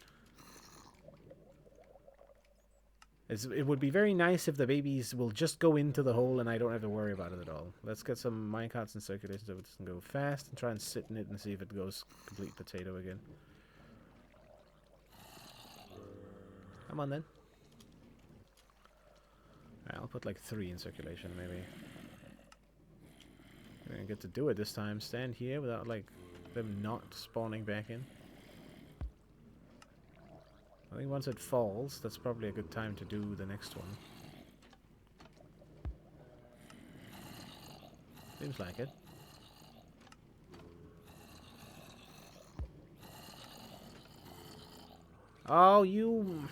It would be very nice if the babies will just go into the hole and I don't have to worry about it at all. Let's get some minecarts in circulation so it doesn't go fast and try and sit in it and see if it goes complete potato again. Come on then. Alright, I'll put like 3 in circulation maybe. I didn't get to do it this time. Stand here without like them not spawning back in. I think once it falls, that's probably a good time to do the next one. Seems like it. Oh, you...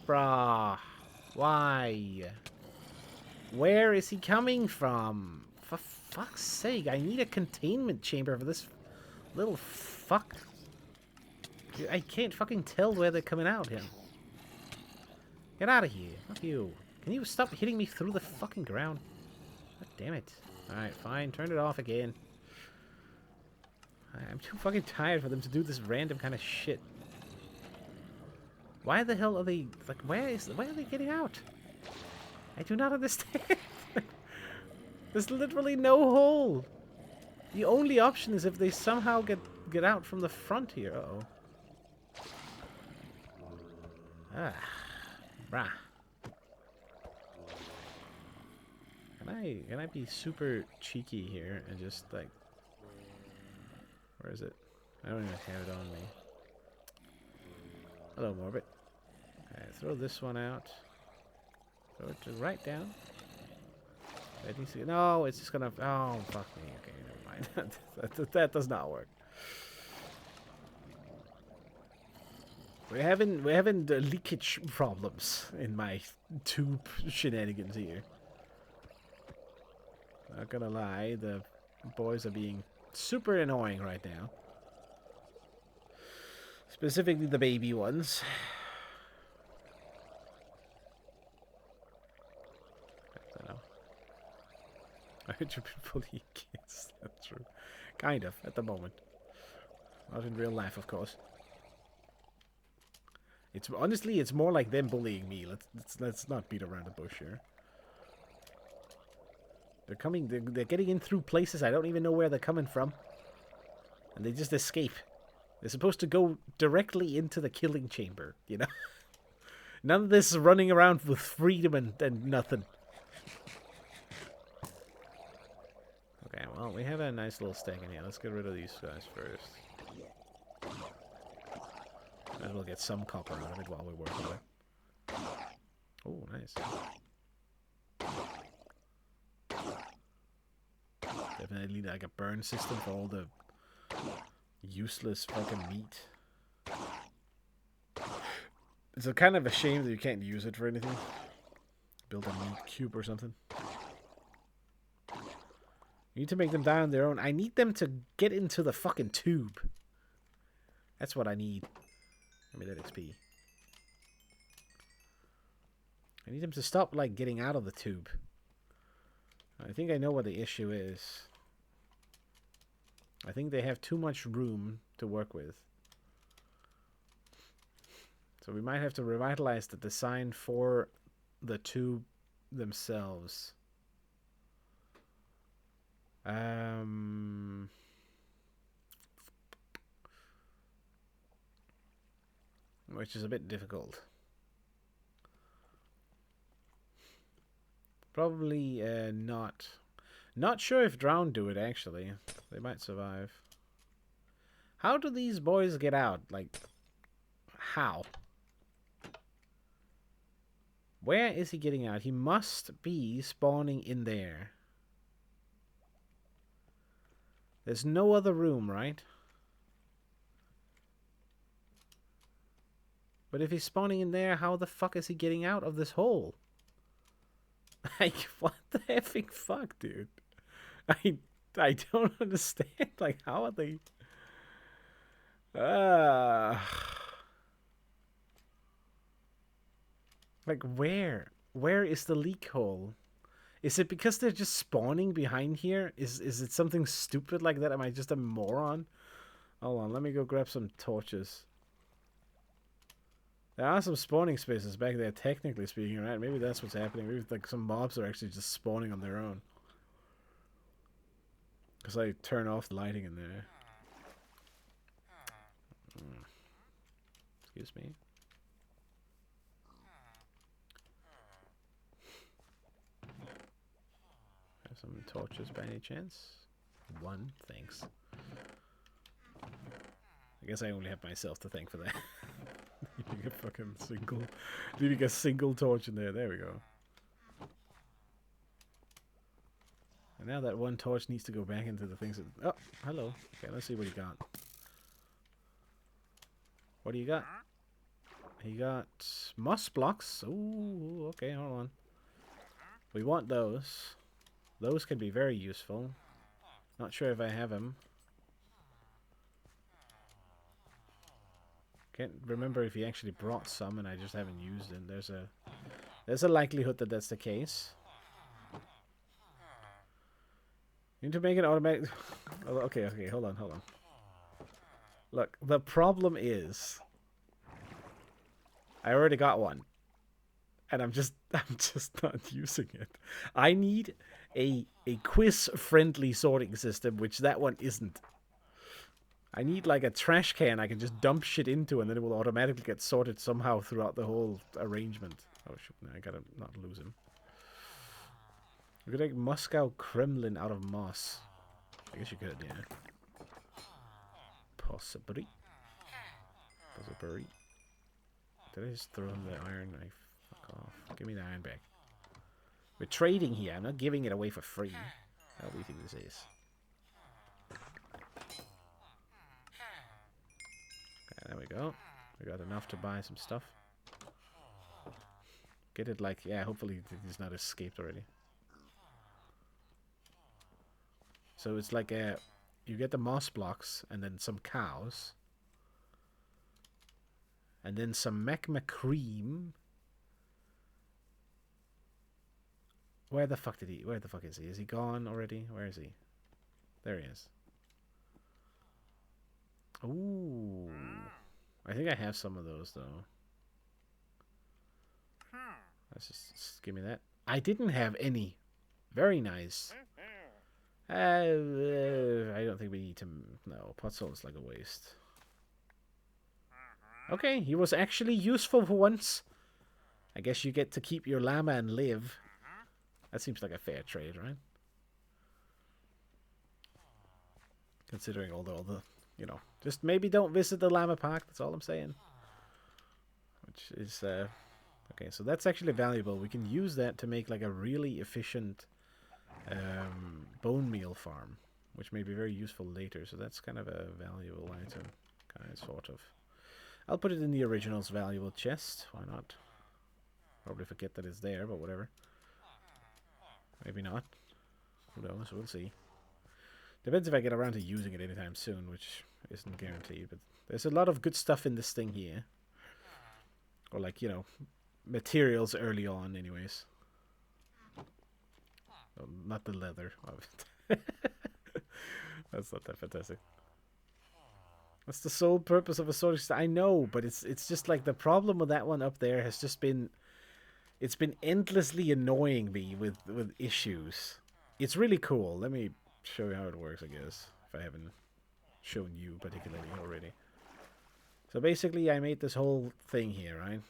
Brah. Why? Where is he coming from? For fuck's sake, I need a containment chamber for this little fuck. I can't fucking tell where they're coming out here. Get out of here. Fuck you. Can you stop hitting me through the fucking ground? God damn it. Alright, fine. Turn it off again. I'm too fucking tired for them to do this random kind of shit. Why the hell are they... Like, where are they getting out? I do not understand. There's literally no hole. The only option is if they somehow get out from the front here. Uh-oh. Ah, brah. Can I be super cheeky here and just like, where is it? I don't even have it on me. Hello, Morbid. Alright, throw this one out. Throw it to right down. No, it's just gonna. Oh, fuck me. Okay, never mind. that does not work. We're having leakage problems in my tube shenanigans here. Not gonna lie, the boys are being super annoying right now. Specifically the baby ones. I don't know. I heard you bullying kids. That's true. Kind of, at the moment. Not in real life, of course. It's honestly, it's more like them bullying me. Let's not beat around the bush here. They're coming. They're getting in through places I don't even know where they're coming from, and they just escape. They're supposed to go directly into the killing chamber. You know, none of this running around with freedom and nothing. Okay, well, we have a nice little stack in here. Let's get rid of these guys first. Might as well get some copper out of it while we're working on it. Oh, nice. Definitely like a burn system for all the useless fucking meat. It's a kind of a shame that you can't use it for anything. Build a meat cube or something. You need to make them die on their own. I need them to get into the fucking tube. That's what I need. Give me that XP. I need them to stop, like, getting out of the tube. I think I know what the issue is. I think they have too much room to work with. So we might have to revitalize the design for the tube themselves. Um, which is a bit difficult. Probably not. Not sure if drowned do it, actually. They might survive. How do these boys get out? Like, how? Where is he getting out? He must be spawning in there. There's no other room, right? But if he's spawning in there, how the fuck is he getting out of this hole? Like, what the effing fuck, dude? I don't understand. Like, how are they... Like, where? Where is the leak hole? Is it because they're just spawning behind here? Is it something stupid like that? Am I just a moron? Hold on, let me go grab some torches. There are some spawning spaces back there, technically speaking, right? Maybe that's what's happening. Maybe like some mobs are actually just spawning on their own. Because I turn off the lighting in there. Excuse me. Have some torches by any chance? One, thanks. I guess I only have myself to thank for that. Leaving a fucking leaving a single torch in there. There we go. And now that one torch needs to go back into the things that... Oh, hello. Okay, let's see what he got. What do you got? He got moss blocks. Ooh, okay, hold on. We want those. Those can be very useful. Not sure if I have them. Can't remember if he actually brought some and I just haven't used them. There's a likelihood that that's the case. You need to make an automatic... Oh, okay, hold on. Look, the problem is... I already got one. And I'm just not using it. I need a quiz-friendly sorting system, which that one isn't. I need like a trash can I can just dump shit into and then it will automatically get sorted somehow throughout the whole arrangement. Oh shit, I gotta not lose him. We could make Moscow Kremlin out of moss. I guess you could, yeah. Possibly. Did I just throw him the iron knife? Fuck off. Give me the iron back. We're trading here. I'm not giving it away for free. How do you think this is? Okay, there we go. We got enough to buy some stuff. Get it like... Yeah, hopefully he's not escaped already. So it's like a... You get the moss blocks and then some cows. And then some magma cream. Where the fuck did he... Where the fuck is he? Is he gone already? Where is he? There he is. Ooh. I think I have some of those, though. Let's just give me that. I didn't have any. Very nice. I don't think we need to... No, pot salt is like a waste. Okay, he was actually useful for once. I guess you get to keep your llama and live. That seems like a fair trade, right? Considering all the you know, just maybe don't visit the llama park. That's all I'm saying. Which is, okay, so that's actually valuable. We can use that to make like a really efficient bone meal farm, which may be very useful later. So that's kind of a valuable item, kind of, sort of. I'll put it in the original's valuable chest. Why not? Probably forget that it's there, but whatever. Maybe not. Who knows? We'll see. Depends if I get around to using it anytime soon, which isn't guaranteed. But there's a lot of good stuff in this thing here. Or like, you know, materials early on anyways. Well, not the leather. That's not that fantastic. That's the sole purpose of a sorting station. I know, but it's just like the problem with that one up there has just been... It's been endlessly annoying me with issues. It's really cool. Let me show you how it works, I guess, if I haven't shown you particularly already. So basically, I made this whole thing here, right?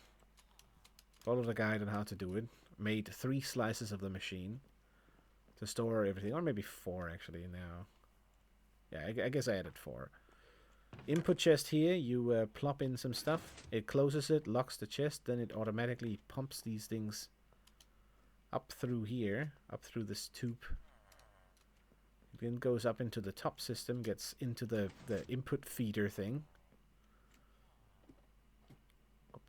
Followed the guide on how to do it. Made 3 slices of the machine to store everything, or maybe 4 actually now. Yeah, I guess I added 4. Input chest here, you plop in some stuff. It closes it, locks the chest, then it automatically pumps these things up through here, up through this tube. It then goes up into the top system, gets into the input feeder thing.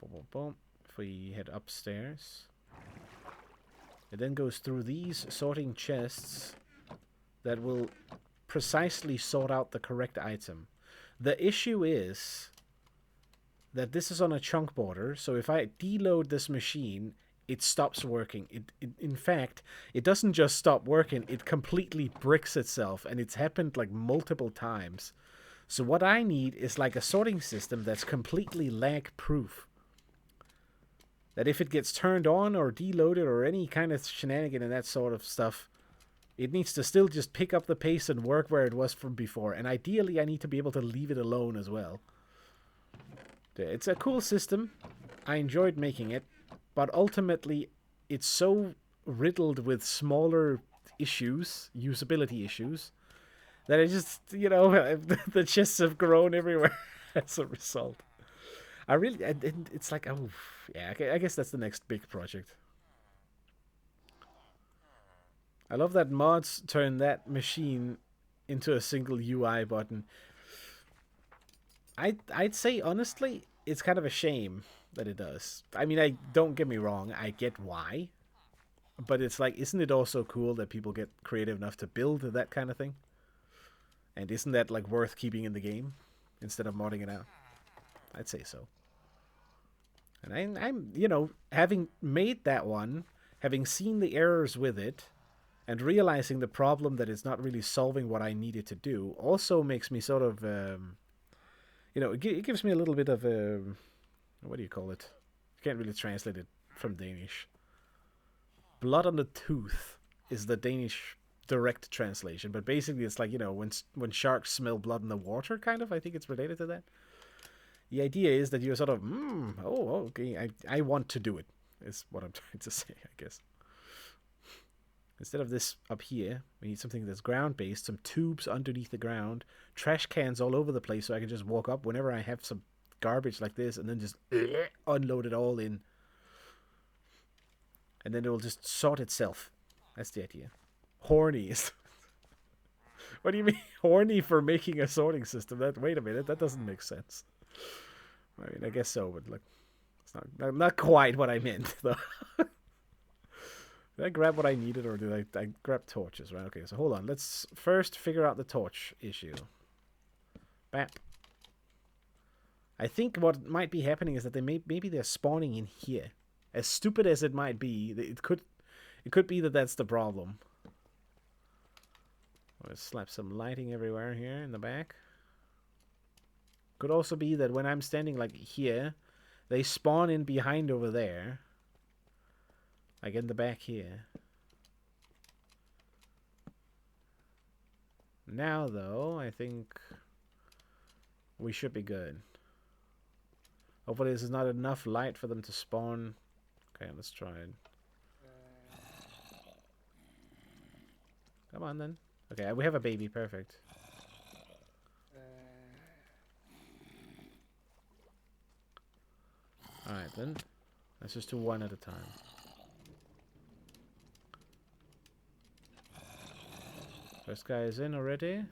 Boom, boom, boom. If we head upstairs, it then goes through these sorting chests that will precisely sort out the correct item. The issue is that this is on a chunk border, so if I deload this machine, it stops working. In fact, it doesn't just stop working, it completely bricks itself, and it's happened like multiple times. So what I need is like a sorting system that's completely lag-proof. That if it gets turned on or deloaded or any kind of shenanigan and that sort of stuff, it needs to still just pick up the pace and work where it was from before. And ideally, I need to be able to leave it alone as well. It's a cool system. I enjoyed making it. But ultimately, it's so riddled with smaller issues, usability issues, that I just, you know, the chests have grown everywhere as a result. It's like, oh, yeah, I guess that's the next big project. I love that mods turn that machine into a single UI button. I'd say, honestly, it's kind of a shame that it does. I mean, don't get me wrong, I get why. But it's like, isn't it also cool that people get creative enough to build that kind of thing? And isn't that, like, worth keeping in the game instead of modding it out? I'd say so. And I'm, you know, having made that one, having seen the errors with it, and realizing the problem that it's not really solving what I needed to do, also makes me sort of, you know, it gives me a little bit of, what do you call it? You can't really translate it from Danish. Blood on the tooth is the Danish direct translation, but basically it's like, you know, when sharks smell blood in the water, kind of. I think it's related to that. The idea is that you're sort of, oh, okay, I want to do it, is what I'm trying to say, I guess. Instead of this up here, we need something that's ground-based, some tubes underneath the ground, trash cans all over the place so I can just walk up whenever I have some garbage like this and then just unload it all in. And then it will just sort itself. That's the idea. Horny is... What do you mean horny for making a sorting system? Wait a minute, that doesn't make sense. I mean, I guess so, but like, it's not quite what I meant, though. Did I grab what I needed, or did I grab torches? Right, okay, so hold on. Let's first figure out the torch issue. Bap. I think what might be happening is that maybe they're spawning in here. As stupid as it might be, it could be that that's the problem. Let's slap some lighting everywhere here in the back. Could also be that when I'm standing like here, they spawn in behind over there. Like in the back here. Now though, I think we should be good. Hopefully this is not enough light for them to spawn. Okay, let's try it. Come on then. Okay, we have a baby, perfect. Alright then. Let's just do one at a time. First guy is in already.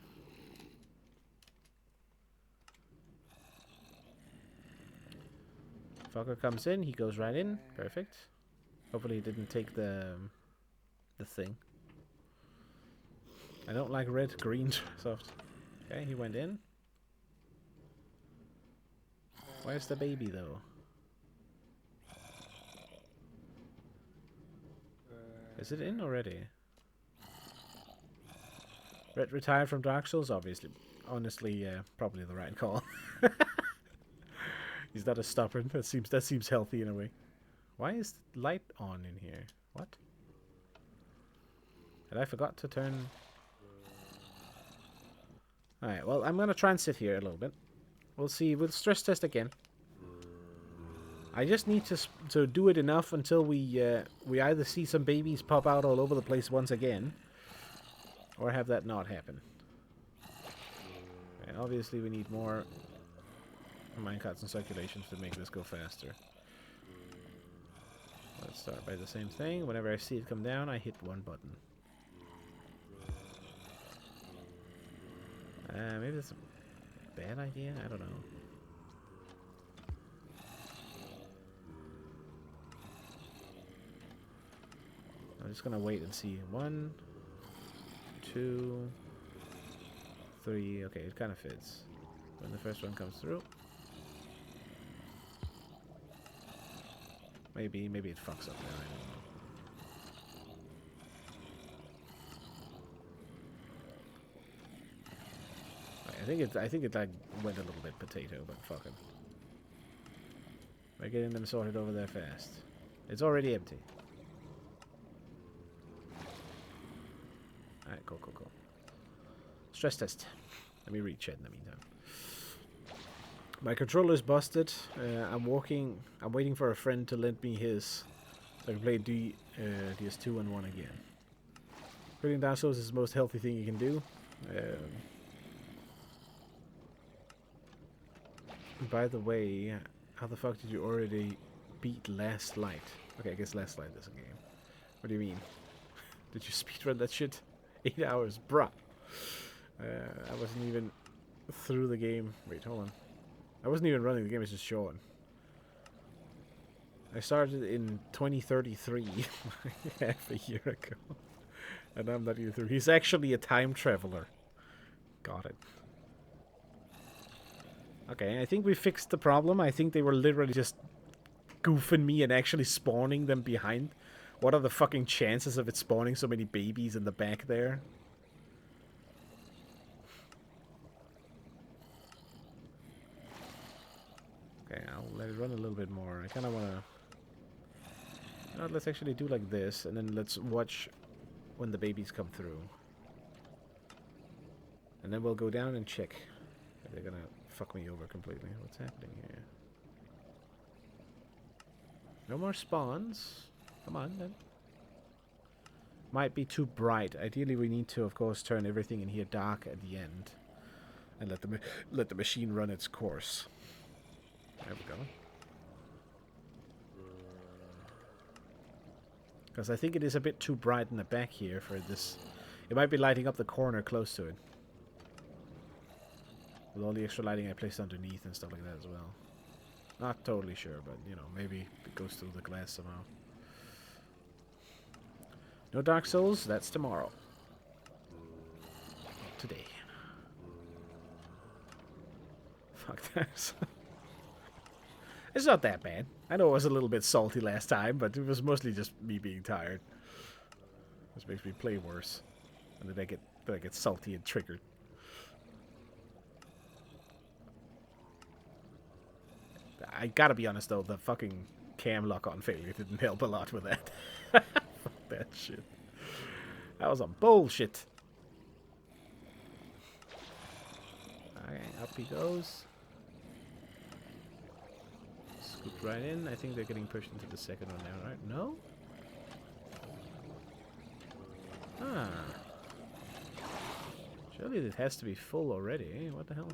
Fucker comes in, he goes right in. Perfect. Hopefully he didn't take the thing. I don't like red, green soft. Okay, he went in. Where's the baby though? Is it in already? Red retired from Dark Souls, obviously. Honestly, probably the right call. He's not as stubborn. That seems healthy in a way. Why is light on in here? What? Had I forgot to turn? Alright, well, I'm going to try and sit here a little bit. We'll see. We'll stress test again. I just need to do it enough until we either see some babies pop out all over the place once again, or have that not happen. And obviously we need more minecarts and circulations to make this go faster. Let's start by the same thing. Whenever I see it come down, I hit one button. Maybe that's a bad idea? I don't know. I'm just gonna wait and see. 1, 2, 3. Okay, it kind of fits. When the first one comes through. Maybe it fucks up now. I don't know. I think it like went a little bit potato, but fuck it. We're getting them sorted over there fast. It's already empty. Alright, cool. Stress test. Let me reach it in the meantime. My controller's busted. I'm waiting for a friend to lend me his, so I can play DS2 and 1 again. Putting Dark Souls is the most healthy thing you can do. By the way, how the fuck did you already beat Last Light? Okay, I guess Last Light is a game. What do you mean? Did you speedrun that shit? 8 hours, bruh. I wasn't even through the game. Wait, hold on. I wasn't even running the game, it's just showing. I started in 2033, half a year ago. And I'm not even through. He's actually a time traveler. Got it. Okay, I think we fixed the problem. I think they were literally just goofing me and actually spawning them behind. What are the fucking chances of it spawning so many babies in the back there? Okay, I'll let it run a little bit more. I kind of want to... You know, let's actually do like this, and then let's watch when the babies come through. And then we'll go down and check if they're gonna fuck me over completely. What's happening here? No more spawns. Come on, then. Might be too bright. Ideally, we need to, of course, turn everything in here dark at the end. And let the machine run its course. There we go. Because I think it is a bit too bright in the back here for this. It might be lighting up the corner close to it. With all the extra lighting I placed underneath and stuff like that as well. Not totally sure, but, you know, maybe it goes through the glass somehow. No Dark Souls, that's tomorrow. Not today. Fuck that. It's not that bad. I know it was a little bit salty last time, but it was mostly just me being tired. This makes me play worse. And then I get salty and triggered. I gotta be honest though, the fucking cam lock-on failure didn't help a lot with that. Fuck that shit. That was some bullshit. Okay, up he goes. Scoop right in. I think they're getting pushed into the second one now, right? No? Ah. Surely it has to be full already, eh? What the hell?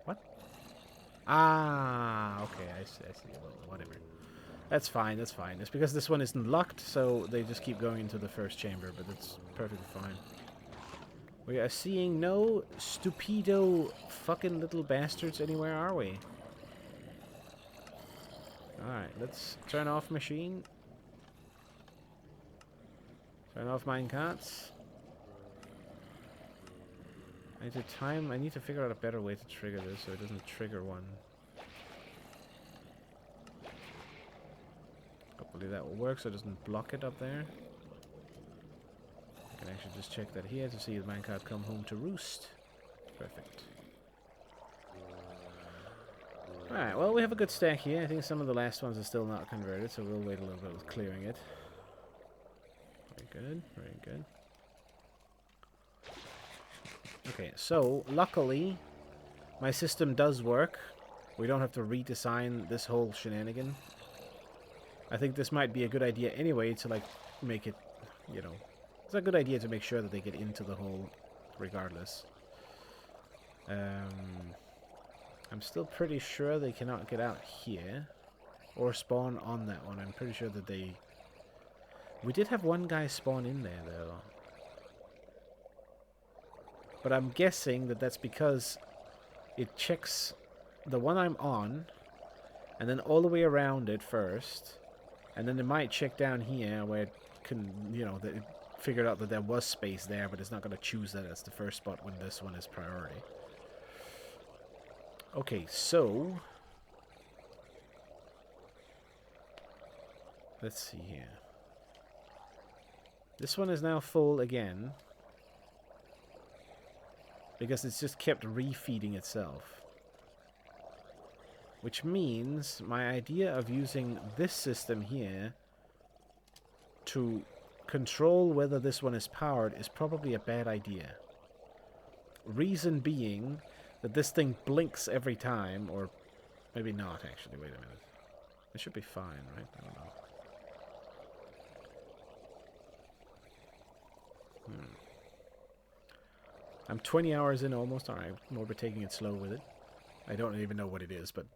What? Ah, okay, I see. Well, whatever. That's fine, that's fine. It's because this one isn't locked, so they just keep going into the first chamber, but that's perfectly fine. We are seeing no stupido fucking little bastards anywhere, are we? Alright, let's turn off machine. Turn off minecarts. I need to figure out a better way to trigger this so it doesn't trigger one. Hopefully that will work so it doesn't block it up there. I can actually just check that here to see the minecart come home to roost. Perfect. Alright, well, we have a good stack here. I think some of the last ones are still not converted, so we'll wait a little bit with clearing it. Very good, very good. Okay, so, luckily, my system does work. We don't have to redesign this whole shenanigan. I think this might be a good idea anyway to, like, make it, you know... It's a good idea to make sure that they get into the hole regardless. I'm still pretty sure they cannot get out here. Or spawn on that one. I'm pretty sure that they... We did have one guy spawn in there, though. But I'm guessing that that's because it checks the one I'm on, and then all the way around it first, and then it might check down here where it can, you know, that it figured out that there was space there, but it's not going to choose that as the first spot when this one is priority. Okay, so... Let's see here. This one is now full again, because it's just kept refeeding itself. Which means my idea of using this system here to control whether this one is powered is probably a bad idea. Reason being that this thing blinks every time, or maybe not actually, wait a minute. It should be fine, right? I don't know. I'm 20 hours in almost. Alright, we're taking it slow with it. I don't even know what it is, but...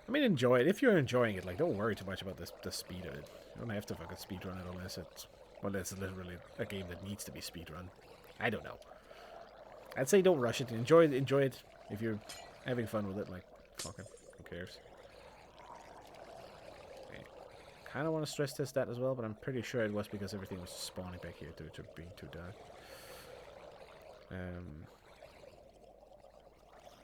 I mean, enjoy it. If you're enjoying it, like, don't worry too much about the speed of it. You don't have to fucking speedrun it unless it's... Well, it's literally a game that needs to be speedrun. I don't know. I'd say don't rush it. Enjoy it if you're having fun with it. Like, fucking, who cares? Okay. Kind of want to stress test that as well, but I'm pretty sure it was because everything was spawning back here to being too dark.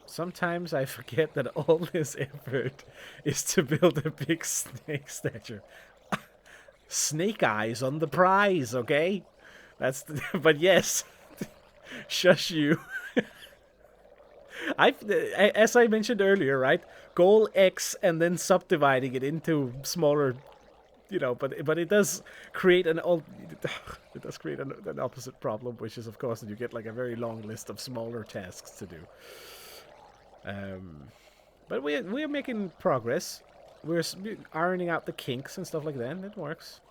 Sometimes I forget that all this effort is to build a big snake statue. Snake eyes on the prize, okay? That's the, but yes, shush you. As I mentioned earlier, right? Goal X and then subdividing it into smaller, you know. But it does create an opposite problem, which is of course that you get like a very long list of smaller tasks to do. But we're making progress. We're ironing out the kinks and stuff like that, and it works.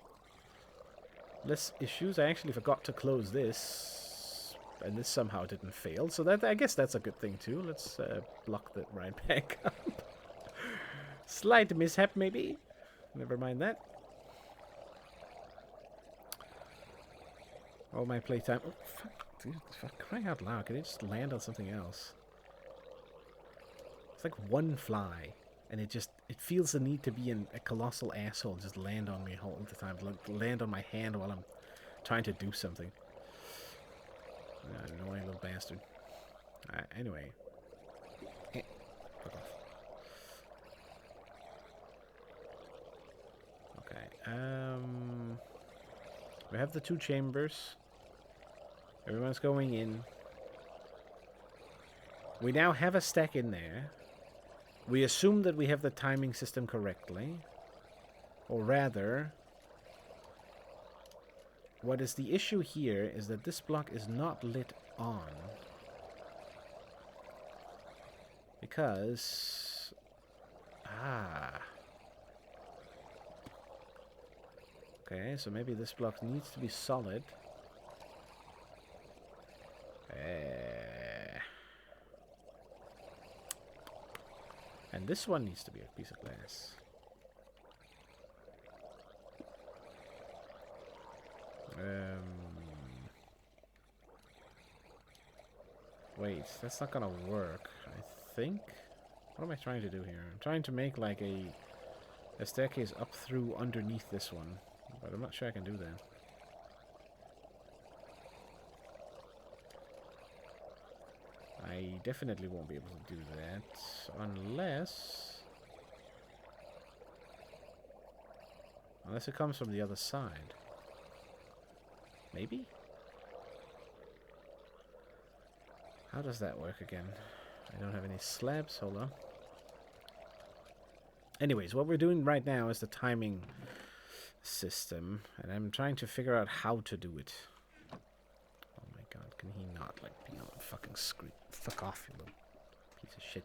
Less issues. I actually forgot to close this, and this somehow didn't fail. So that, I guess that's a good thing too. Let's block that right back up. Slight mishap maybe. Never mind that. All my playtime. Oh, fuck, dude, fuck, crying out loud! Can I just land on something else? It's like one fly, and it feels the need to be a colossal asshole, just land on me all the time, land on my hand while I'm trying to do something. Annoying little bastard. Anyway. Fuck off. Okay, we have the 2 chambers. Everyone's going in. We now have a stack in there. We assume that we have the timing system correctly. Or rather, what is the issue here is that this block is not lit on. Because... Okay, so maybe this block needs to be solid. And this one needs to be a piece of glass. Wait, that's not gonna work, I think. What am I trying to do here? I'm trying to make like a staircase up through underneath this one, but I'm not sure I can do that. I definitely won't be able to do that unless it comes from the other side. Maybe? How does that work again? I don't have any slabs. Hold on. Anyways, what we're doing right now is the timing system, and I'm trying to figure out how to do it. Oh my god, can he not, like, be on the fucking screen? Fuck off, you little piece of shit.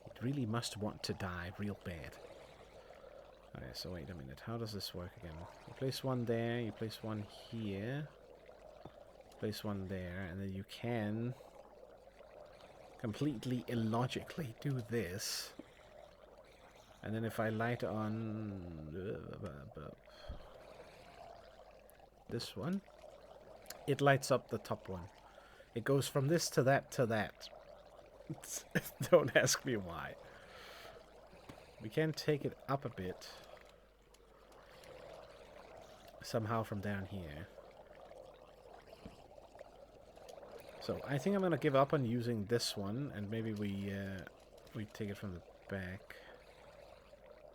It really must want to die real bad. Okay, so wait a minute. How does this work again? You place one there, you place one here, place one there, and then you can completely illogically do this. And then if I light on this one, it lights up the top one. It goes from this to that to that. Don't ask me why. We can take it up a bit. Somehow from down here. So I think I'm gonna give up on using this one, and maybe we take it from the back.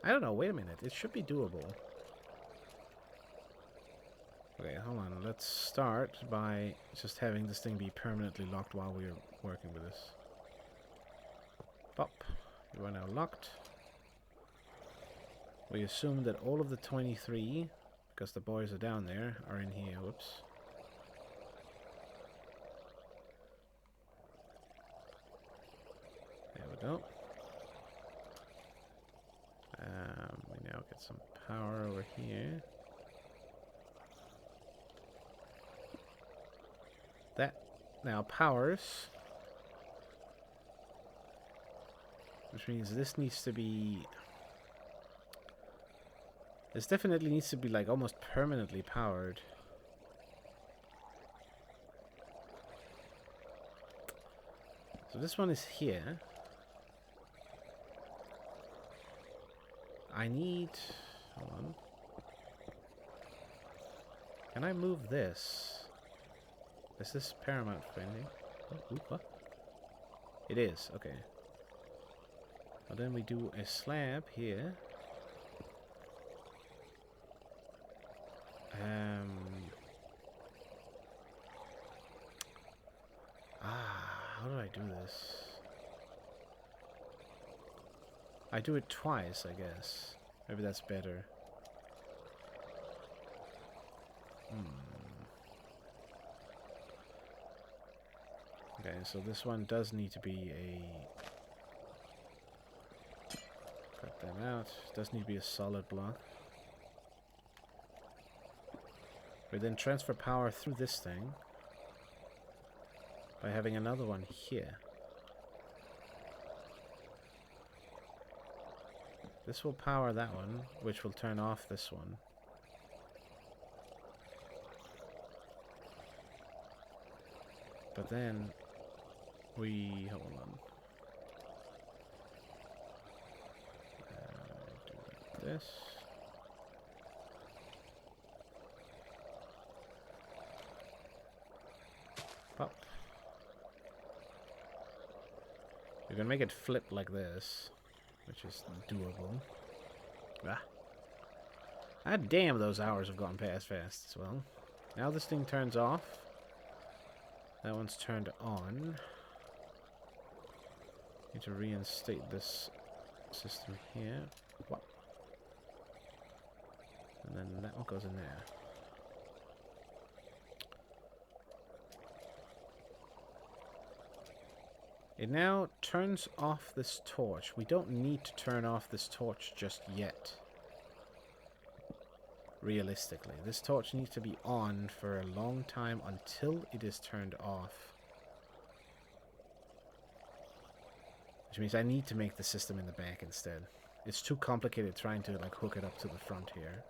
I don't know, wait a minute. It should be doable. Okay, hold on. Let's start by just having this thing be permanently locked while we're working with this. Pop. You are now locked. We assume that all of the 23, because the boys are down there, are in here. Whoops. There we go. We now get some power over here. That now powers. Which means this needs to be... This definitely needs to be like almost permanently powered. So this one is here. I need... Hold on. Can I move this? Is this paramount for anything? Oh, what? It is, okay. Well, then we do a slab here. How do I do this? I do it twice, I guess. Maybe that's better. Okay, so this one does need to be a... Cut them out. Does need to be a solid block. We then transfer power through this thing by having another one here. This will power that one, which will turn off this one. But then we... Hold on. Do this. Pop. You can make it flip like this, which is doable. Ah, damn, those hours have gone past fast as well. Now this thing turns off. That one's turned on. Need to reinstate this system here. What? And then that one goes in there. It now turns off this torch. We don't need to turn off this torch just yet. Realistically, this torch needs to be on for a long time until it is turned off. Which means I need to make the system in the back instead. It's too complicated trying to like hook it up to the front here.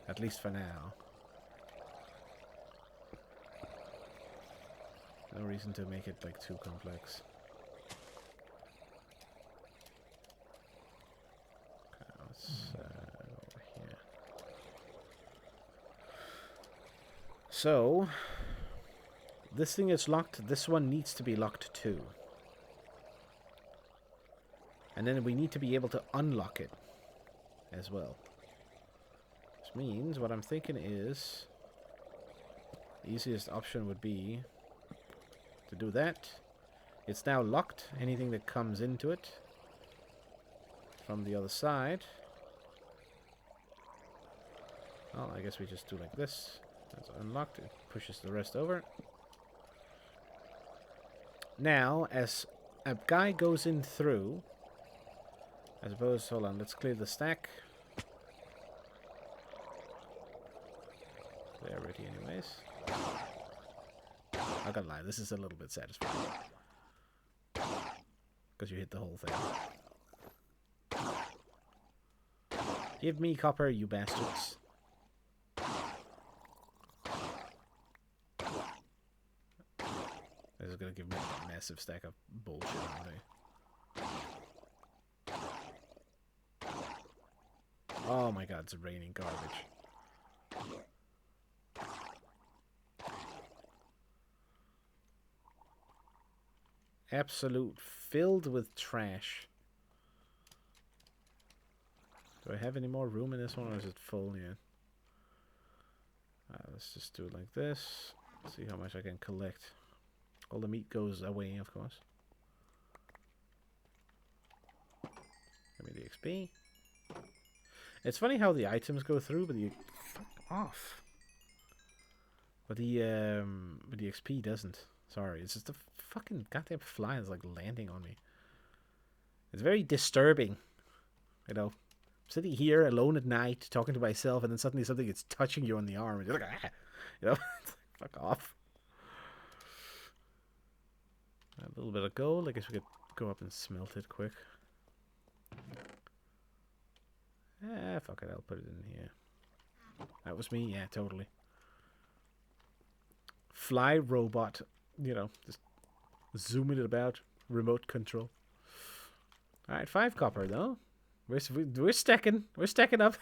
At least for now. No reason to make it like too complex. Over here. So, this thing is locked. This one needs to be locked too. And then we need to be able to unlock it as well. Which means what I'm thinking is the easiest option would be to do that. It's now locked. Anything that comes into it from the other side. Well, I guess we just do like this. That's unlocked. It pushes the rest over. Now, as a guy goes in through, I suppose, hold on, let's clear the stack. They're ready anyways. I gotta lie, this is a little bit satisfying. Because you hit the whole thing. Give me copper, you bastards. This is gonna give me a massive stack of bullshit, aren't they? Oh my god, it's raining garbage. Absolute filled with trash. Do I have any more room in this one, or is it full yet? Let's just do it like this. See how much I can collect. All the meat goes away, of course. Give me the XP. It's funny how the items go through, but the fuck off. But the XP doesn't. Sorry, it's just the fucking goddamn fly is like landing on me. It's very disturbing. You know, sitting here alone at night talking to myself, and then suddenly something is touching you on the arm, and you're like, ah, you know, fuck off. A little bit of gold. I guess we could go up and smelt it quick. Fuck it. I'll put it in here. That was me. Yeah, totally. Fly robot. You know, just zooming it about. Remote control. Alright, 5 copper though. We're stacking. We're stacking up.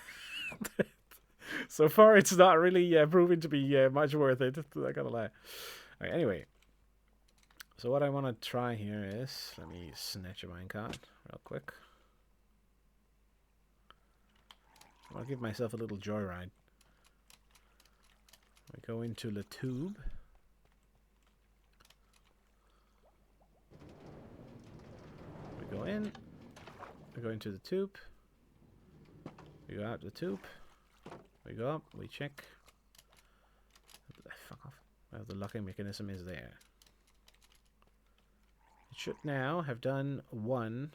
So far, it's not really proven to be much worth it. I gotta lie. Alright, anyway. So what I want to try here is, let me snatch a minecart real quick. I want to give myself a little joyride. We go into the tube. We go in. We go into the tube. We go out the tube. We go up. We check. Fuck off. Well, the locking mechanism is there. It should now have done 1.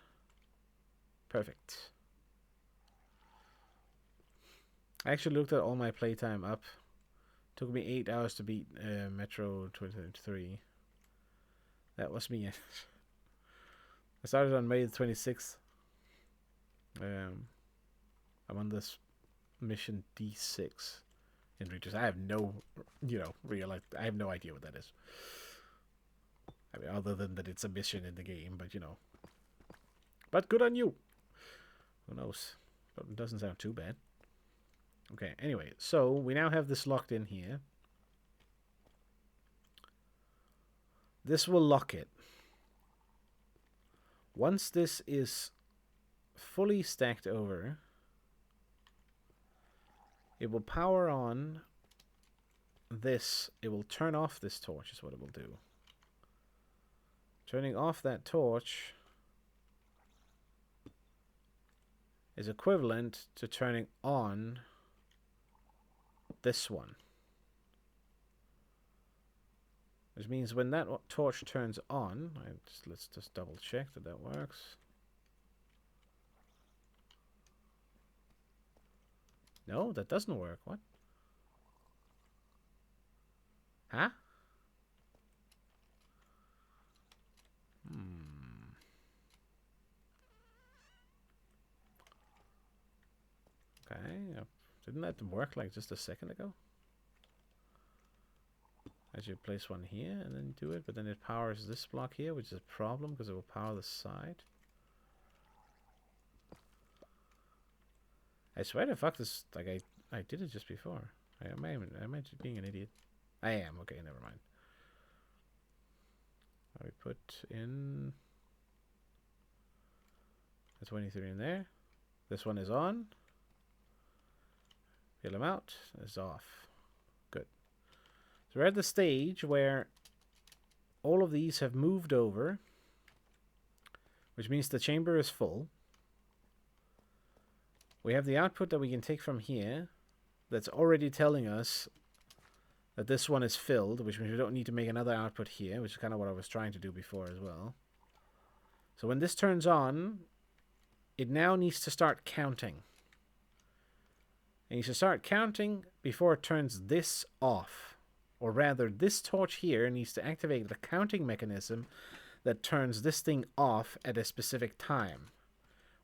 Perfect. I actually looked at all my playtime up. Took me 8 hours to beat Metro 2023. That was me. I started on May the 26th. I'm on this mission D6 in Reaches. I have no, I have no idea what that is. I mean, other than that it's a mission in the game, but you know. But good on you. Who knows? But it doesn't sound too bad. Okay, anyway, so we now have this locked in here. This will lock it. Once this is fully stacked over, it will power on this. It will turn off this torch is what it will do. Turning off that torch is equivalent to turning on this one. Which means when that torch turns on, let's just double check that that works. No, that doesn't work. What? Huh? Okay. Didn't that work like just a second ago? As you place one here and then do it, but then it powers this block here, which is a problem because it will power the side. I swear to fuck this, like I did it just before. Am I just being an idiot? I am. Okay, never mind. We put in a 23 in there. This one is on. Fill them out. It's off. Good. So we're at the stage where all of these have moved over, which means the chamber is full. We have the output that we can take from here that's already telling us that this one is filled, which means we don't need to make another output here, which is kind of what I was trying to do before as well. So when this turns on, it now needs to start counting. It needs to start counting before it turns this off. Or rather, this torch here needs to activate the counting mechanism that turns this thing off at a specific time,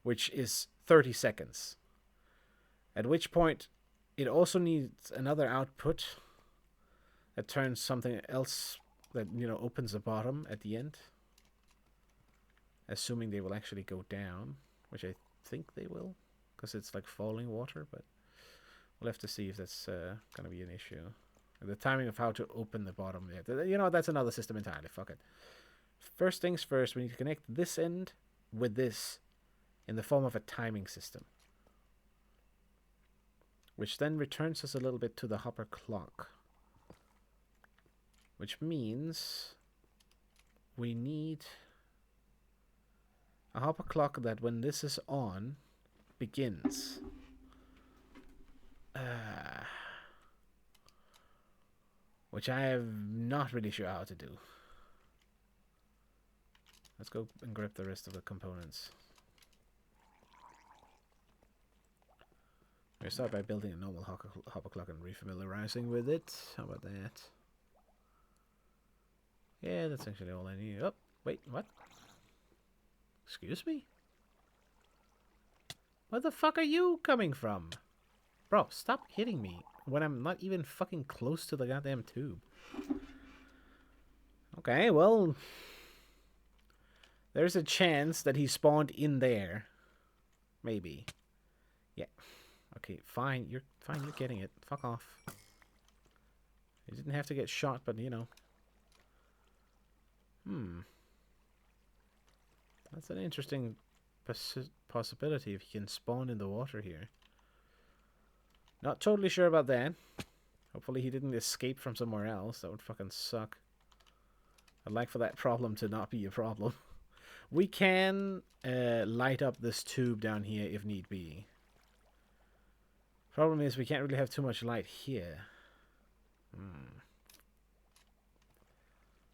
which is 30 seconds. At which point, it also needs another output that turns something else that, you know, opens the bottom at the end. Assuming they will actually go down, which I think they will, because it's like falling water, but we'll have to see if that's going to be an issue. The timing of how to open the bottom. You know, that's another system entirely. Fuck it. First things first, we need to connect this end with this in the form of a timing system, which then returns us a little bit to the hopper clock, which means we need a hopper clock that when this is on begins. Which I am not really sure how to do. Let's go and grab the rest of the components. We start by building a normal hopper clock and refamiliarizing with it. How about that? Yeah, that's actually all I need. Oh, wait, what? Excuse me? Where the fuck are you coming from? Bro, stop hitting me when I'm not even fucking close to the goddamn tube. Okay, well, there's a chance that he spawned in there. Maybe. Yeah. Okay, fine. You're fine. You're getting it. Fuck off. You didn't have to get shot, but you know. That's an interesting possibility if he can spawn in the water here. Not totally sure about that. Hopefully he didn't escape from somewhere else. That would fucking suck. I'd like for that problem to not be a problem. We can light up this tube down here if need be. Problem is we can't really have too much light here.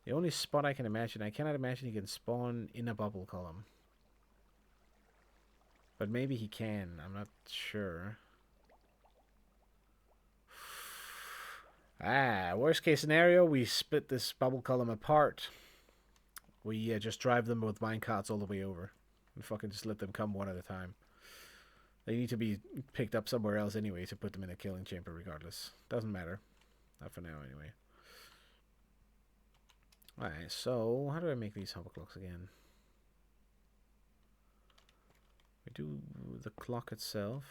The only spot I can imagine, I cannot imagine he can spawn in a bubble column. But maybe he can, I'm not sure. Worst case scenario, we split this bubble column apart. We just drive them with minecarts all the way over. And fucking just let them come one at a time. They need to be picked up somewhere else anyway to put them in a killing chamber regardless. Doesn't matter. Not for now anyway. Alright, so how do I make these hopper clocks again? We do the clock itself.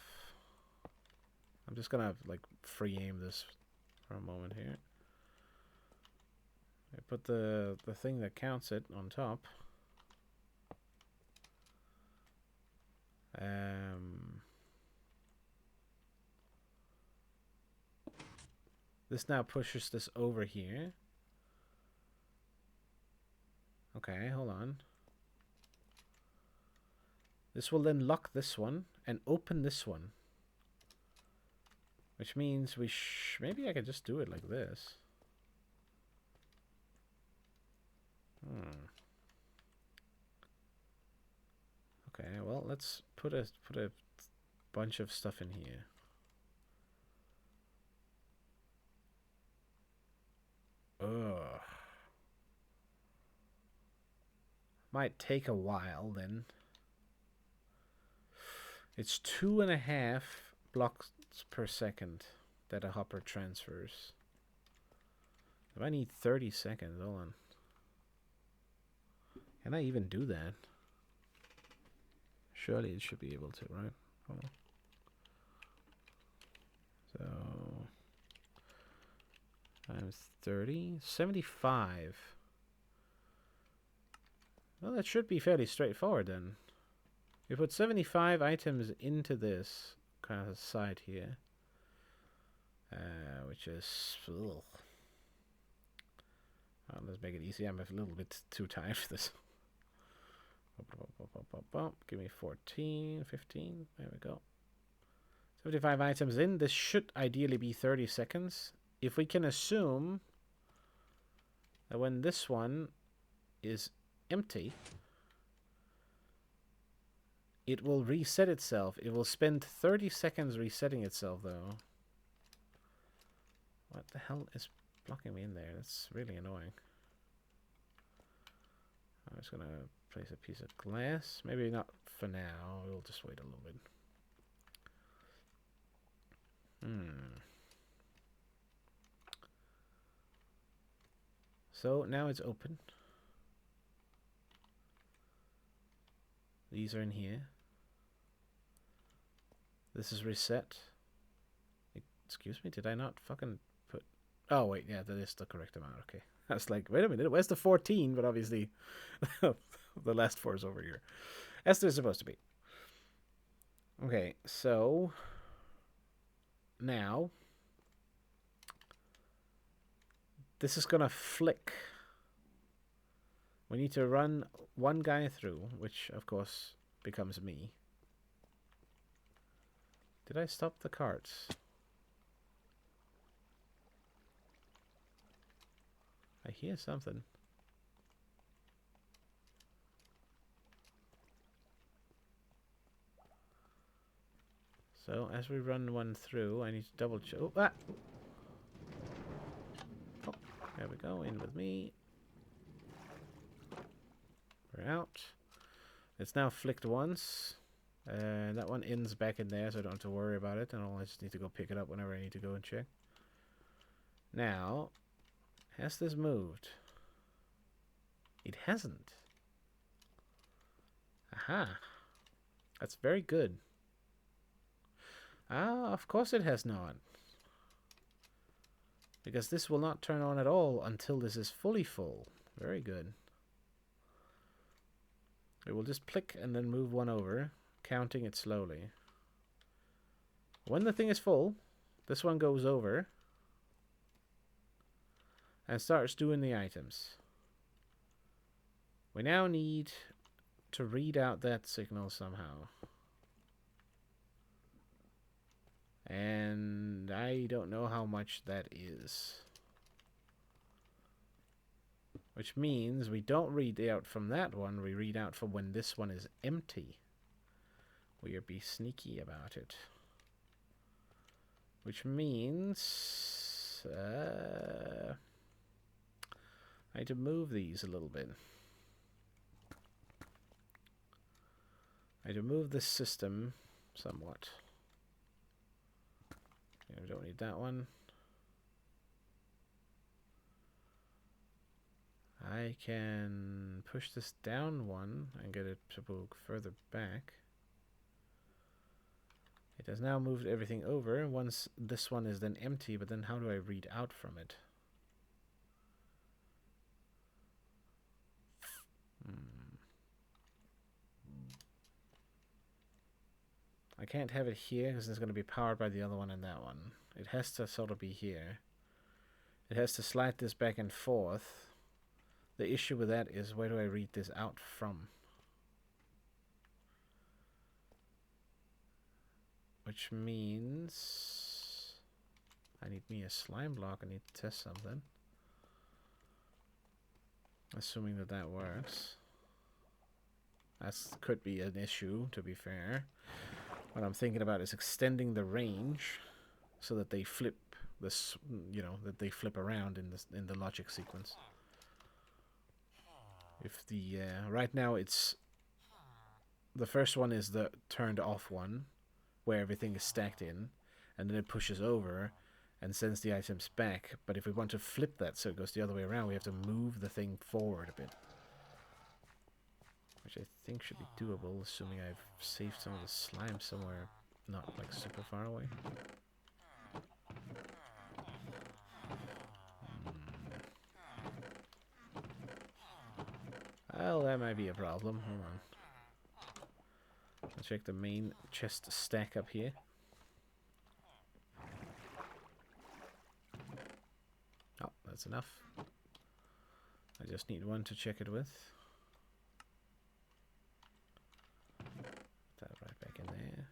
I'm just gonna like free aim this for a moment here. I put the thing that counts it on top. This now pushes this over here. Okay, hold on. This will then lock this one and open this one. Which means we maybe I could just do it like this. Okay, well, let's put a bunch of stuff in here. Ugh. Might take a while then. It's 2.5 blocks per second that a hopper transfers. If I need 30 seconds, hold on. Can I even do that? Surely it should be able to, right? Hold on. So times 30, 75. Well, that should be fairly straightforward then. We put 75 items into this kind of side here, which is Let's make it easy. I'm a little bit too tired for this. Give me 14, 15. There we go. 75 items in. This should ideally be 30 seconds. If we can assume that when this one is empty, it will reset itself. It will spend 30 seconds resetting itself, though. What the hell is blocking me in there? That's really annoying. I'm just going to place a piece of glass. Maybe not for now. We'll just wait a little bit. So now it's open. These are in here. This is reset. Excuse me, did I not fucking put... Oh, wait, yeah, that is the correct amount. Okay. I was like, wait a minute, where's the 14? But obviously, the last 4 is over here. As they're supposed to be. Okay, so... Now... This is gonna flick. We need to run one guy through, which, of course, becomes me. Did I stop the carts? I hear something. So, as we run one through, I need to double check. Oh, ah! Oh, there we go. In with me. We're out. It's now flicked once. That one ends back in there, so I don't have to worry about it. And I just need to go pick it up whenever I need to go and check. Now, has this moved? It hasn't. Aha. That's very good. Ah, of course it has not. Because this will not turn on at all until this is fully full. Very good. It will just click and then move one over, counting it slowly. When the thing is full, this one goes over and starts doing the items. We now need to read out that signal somehow. And I don't know how much that is. Which means we don't read out from that one, we read out from when this one is empty. We'll be sneaky about it. Which means... I need to move these a little bit. I need to move this system somewhat. We don't need that one. I can push this down one and get it to move further back. It has now moved everything over. Once this one is then empty, but then how do I read out from it? I can't have it here because it's going to be powered by the other one and that one. It has to sort of be here. It has to slide this back and forth. The issue with that is, where do I read this out from? Which means I need me a slime block. I need to test something. Assuming that that works. That could be an issue, to be fair. What I'm thinking about is extending the range so that they flip this, you know, that they flip around in the logic sequence. If the right now it's the first one is the turned off one, where everything is stacked in, and then it pushes over and sends the items back. But if we want to flip that so it goes the other way around, we have to move the thing forward a bit. Which I think should be doable, assuming I've saved some of the slime somewhere not like super far away. Well, that might be a problem. Hold on. I'll check the main chest stack up here. Oh, that's enough. I just need one to check it with. Put that right back in there.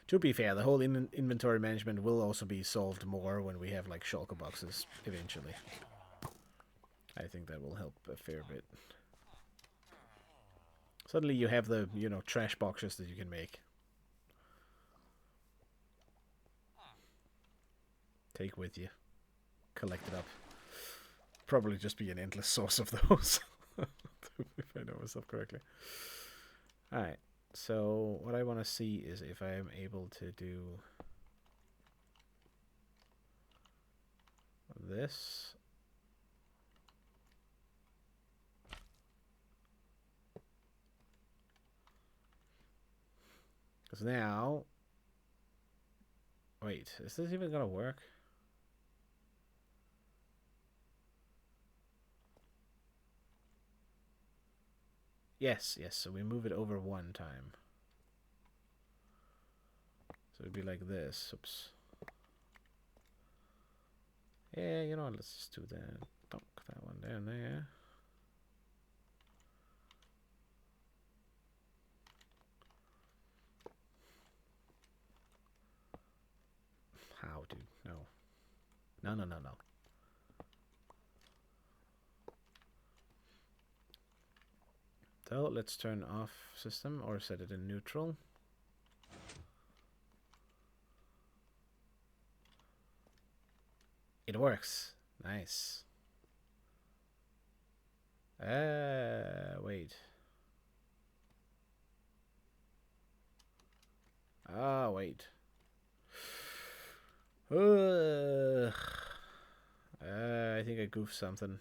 To be fair, the whole inventory management will also be solved more when we have like shulker boxes eventually. I think that will help a fair bit. Suddenly you have the, you know, trash boxes that you can make. Take with you. Collect it up. Probably just be an endless source of those. If I know myself correctly. Alright. So what I want to see is if I am able to do this. Because now... Wait, is this even going to work? Yes, yes, so we move it over one time. So it'd be like this. Oops. Yeah, you know what, let's just do that. Dunk that one down there. How, dude? No. No, no, no, no. So let's turn off system or set it in neutral. It works. Nice. Wait. Ah, wait. I think I goofed something.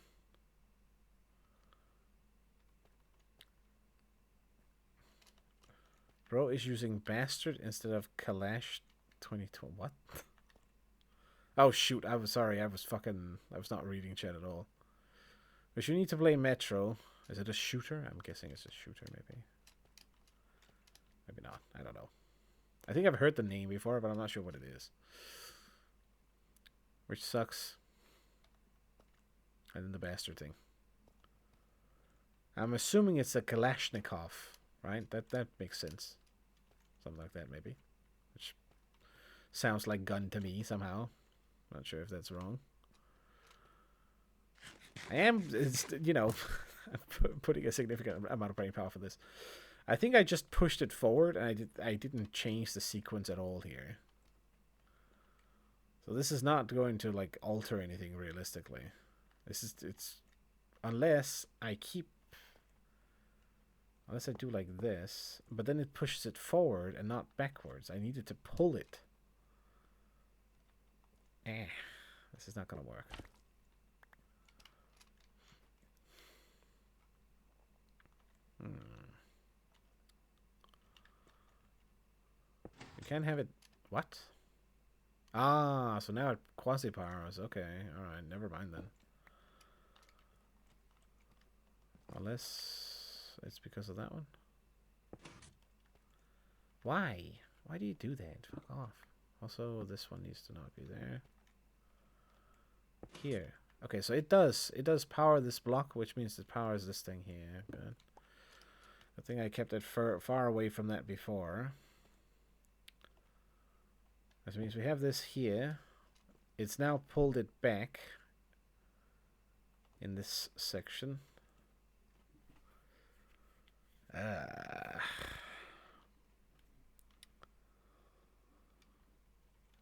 Bro is using bastard instead of Kalash 2012. What? Oh shoot, I was sorry, I was not reading chat at all. But you need to play Metro. Is it a shooter? I'm guessing it's a shooter, maybe. Maybe not. I don't know. I think I've heard the name before, but I'm not sure what it is. Which sucks. And then the bastard thing. I'm assuming it's a Kalashnikov, right? That makes sense. Something like that, maybe. Which sounds like gun to me somehow. Not sure if that's wrong. I am, you know, putting a significant amount of brain power for this. I think I just pushed it forward, and I didn't change the sequence at all here. So this is not going to like alter anything realistically. It's unless I do like this, but then it pushes it forward and not backwards. I needed to pull it. This is not gonna work. You can't have it. What? Ah, so now it quasi-powers. Okay, alright, never mind then. Unless it's because of that one. Why? Why do you do that? Fuck off. Also, this one needs to not be there. Here. Okay, so it does power this block, which means it powers this thing here. Good. I think I kept it far away from that before. That means we have this here. It's now pulled it back in this section.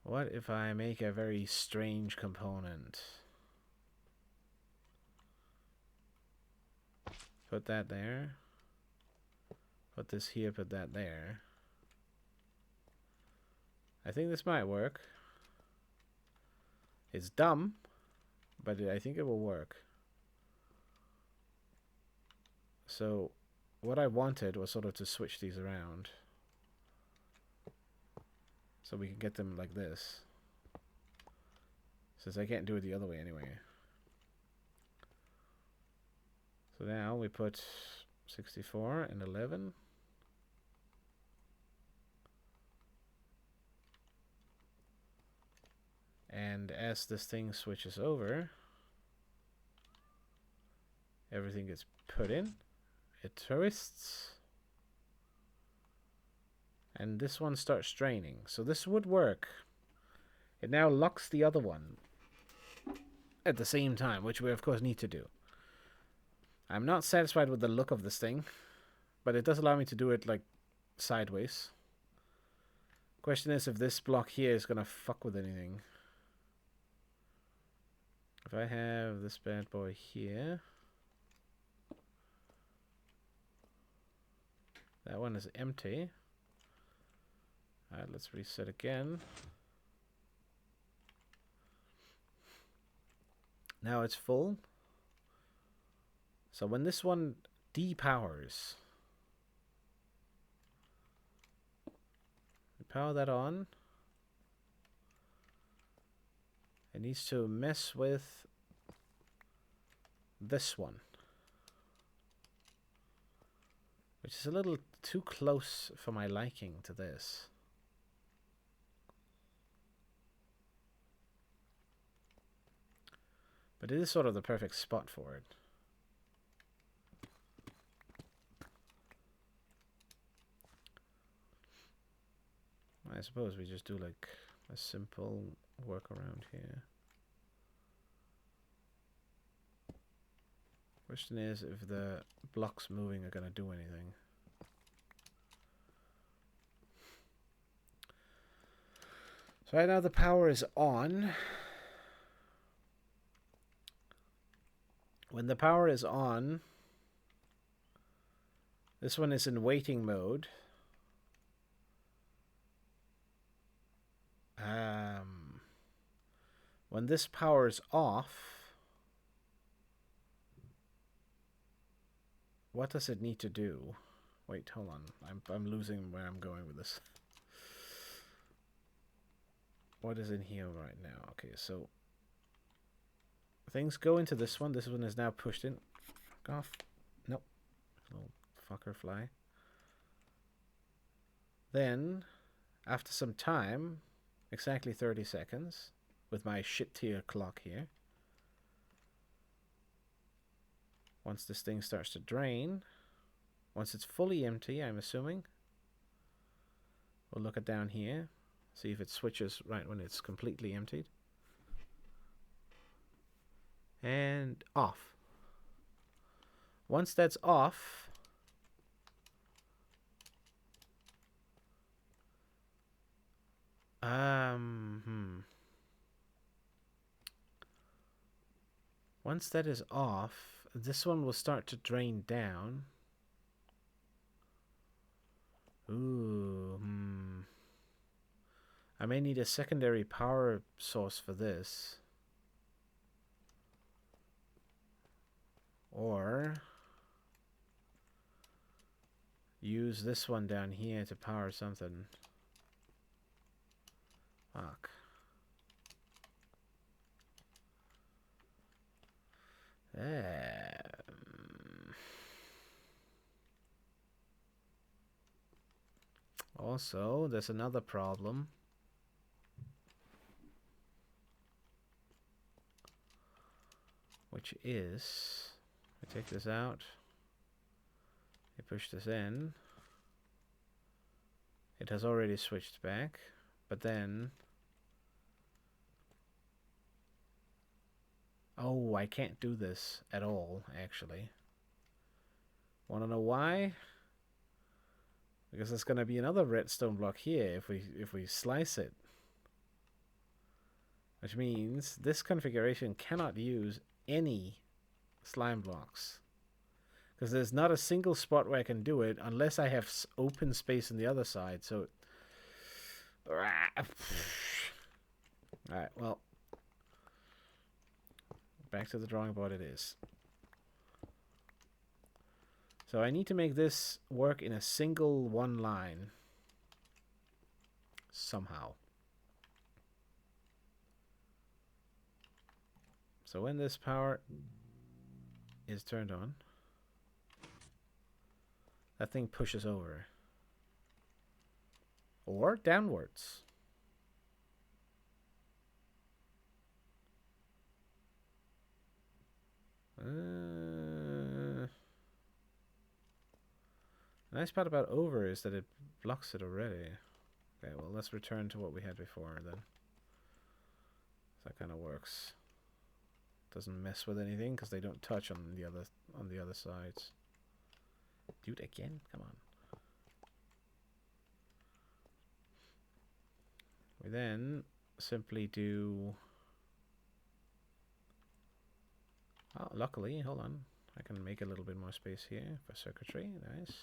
What if I make a very strange component? Put that there. Put this here, put that there. I think this might work. It's dumb, but I think it will work. So what I wanted was sort of to switch these around. So we can get them like this. Since I can't do it the other way anyway. So now we put 64 and 11. And as this thing switches over, everything gets put in. It twists. And this one starts draining. So this would work. It now locks the other one at the same time, which we of course need to do. I'm not satisfied with the look of this thing, but it does allow me to do it like sideways. Question is if this block here is gonna fuck with anything. If I have this bad boy here, that one is empty. Alright, let's reset again. Now it's full. So when this one depowers, power that on. It needs to mess with this one, which is a little too close for my liking to this. But it is sort of the perfect spot for it. I suppose we just do like a simple workaround here. Question is if the blocks moving are going to do anything. So right now the power is on. When the power is on, this one is in waiting mode. When this powers off, what does it need to do? Wait, hold on. I'm losing where I'm going with this. What is in here right now? Okay, so things go into this one. This one is now pushed in. Fuck off. Nope. Little fucker fly. Then, after some time, exactly 30 seconds, with my shit tier clock here, once this thing starts to drain, once it's fully empty, I'm assuming, we'll look at down here, see if it switches right when it's completely emptied. And off. Once that's off, once that is off, this one will start to drain down. Ooh, I may need a secondary power source for this. Or use this one down here to power something. Fuck. Also, there's another problem. Which is, I take this out, I push this in, it has already switched back, but then, oh, I can't do this at all, actually. Want to know why? Because there's going to be another redstone block here if we slice it. Which means this configuration cannot use any slime blocks. Because there's not a single spot where I can do it unless I have open space on the other side. So, alright, well, back to the drawing board it is. So I need to make this work in a single one line somehow. So when this power is turned on, that thing pushes over. Or downwards. Nice part about over is that it blocks it already. Okay, well, let's return to what we had before then. That kind of works. Doesn't mess with anything because they don't touch on the other sides. Dude, again? Come on. We then simply do... Oh, luckily, hold on. I can make a little bit more space here for circuitry. Nice.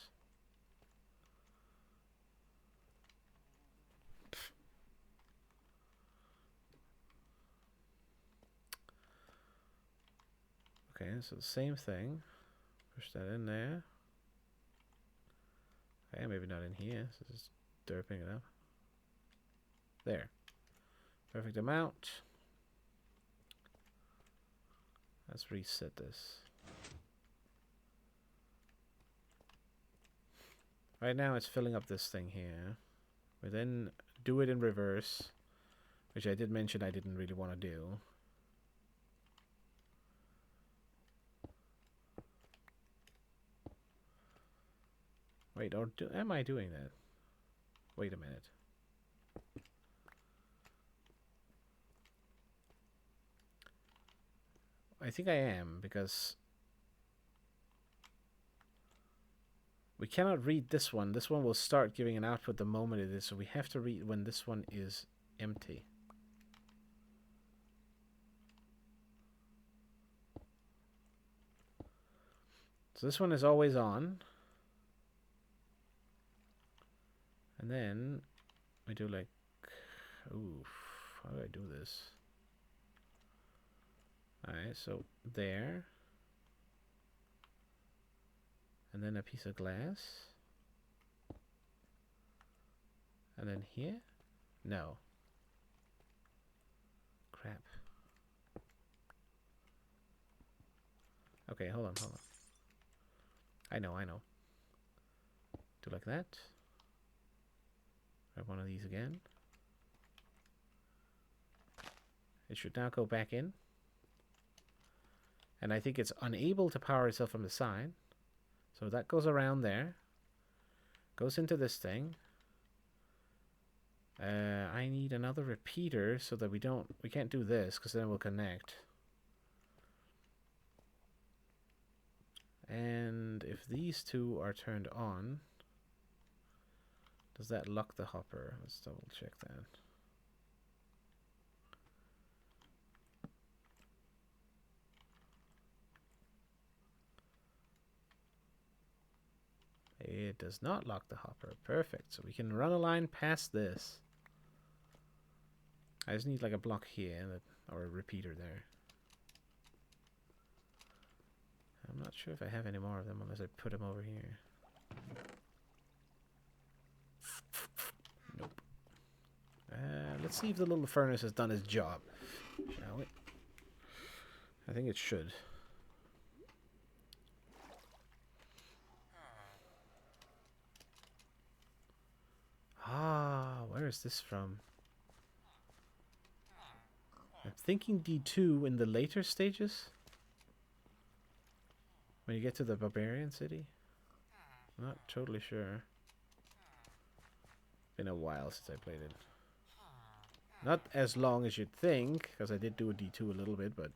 Okay, so the same thing. Push that in there. Okay, maybe not in here. So just derping it up. There. Perfect amount. Let's reset this. Right now it's filling up this thing here. We then do it in reverse, which I did mention I didn't really want to do. Wait, or am I doing that? Wait a minute. I think I am, because we cannot read this one. This one will start giving an output the moment it is, so we have to read when this one is empty. So this one is always on. And then we do like, oof, how do I do this? Alright, so there. And then a piece of glass. And then here? No. Crap. Okay, hold on. I know. Do like that. Grab one of these again. It should now go back in. And I think it's unable to power itself from the side. So that goes around there. Goes into this thing. I need another repeater so that we can't do this because then we'll connect. And if these two are turned on, does that lock the hopper? Let's double check that. It does not lock the hopper. Perfect. So we can run a line past this. I just need like a block here or a repeater there. I'm not sure if I have any more of them unless I put them over here. Nope. Let's see if the little furnace has done its job, shall we? I think it should. Ah, where is this from? I'm thinking D2 in the later stages. When you get to the barbarian city? Not totally sure. Been a while since I played it. Not as long as you'd think, because I did do a D2 a little bit, but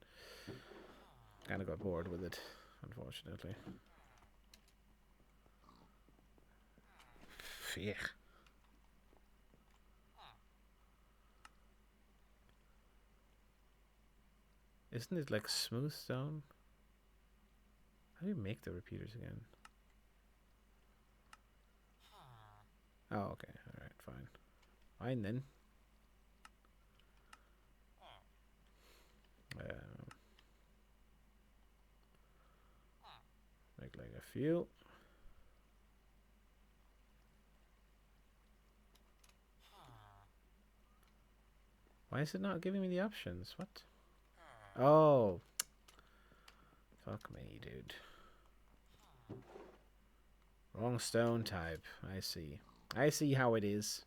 kind of got bored with it, unfortunately. Yeah. Isn't it like smooth stone? How do you make the repeaters again? Oh, okay. Alright, fine. Fine then. Make like a few. Why is it not giving me the options? What? Oh. Fuck me, dude. Wrong stone type. I see. I see how it is.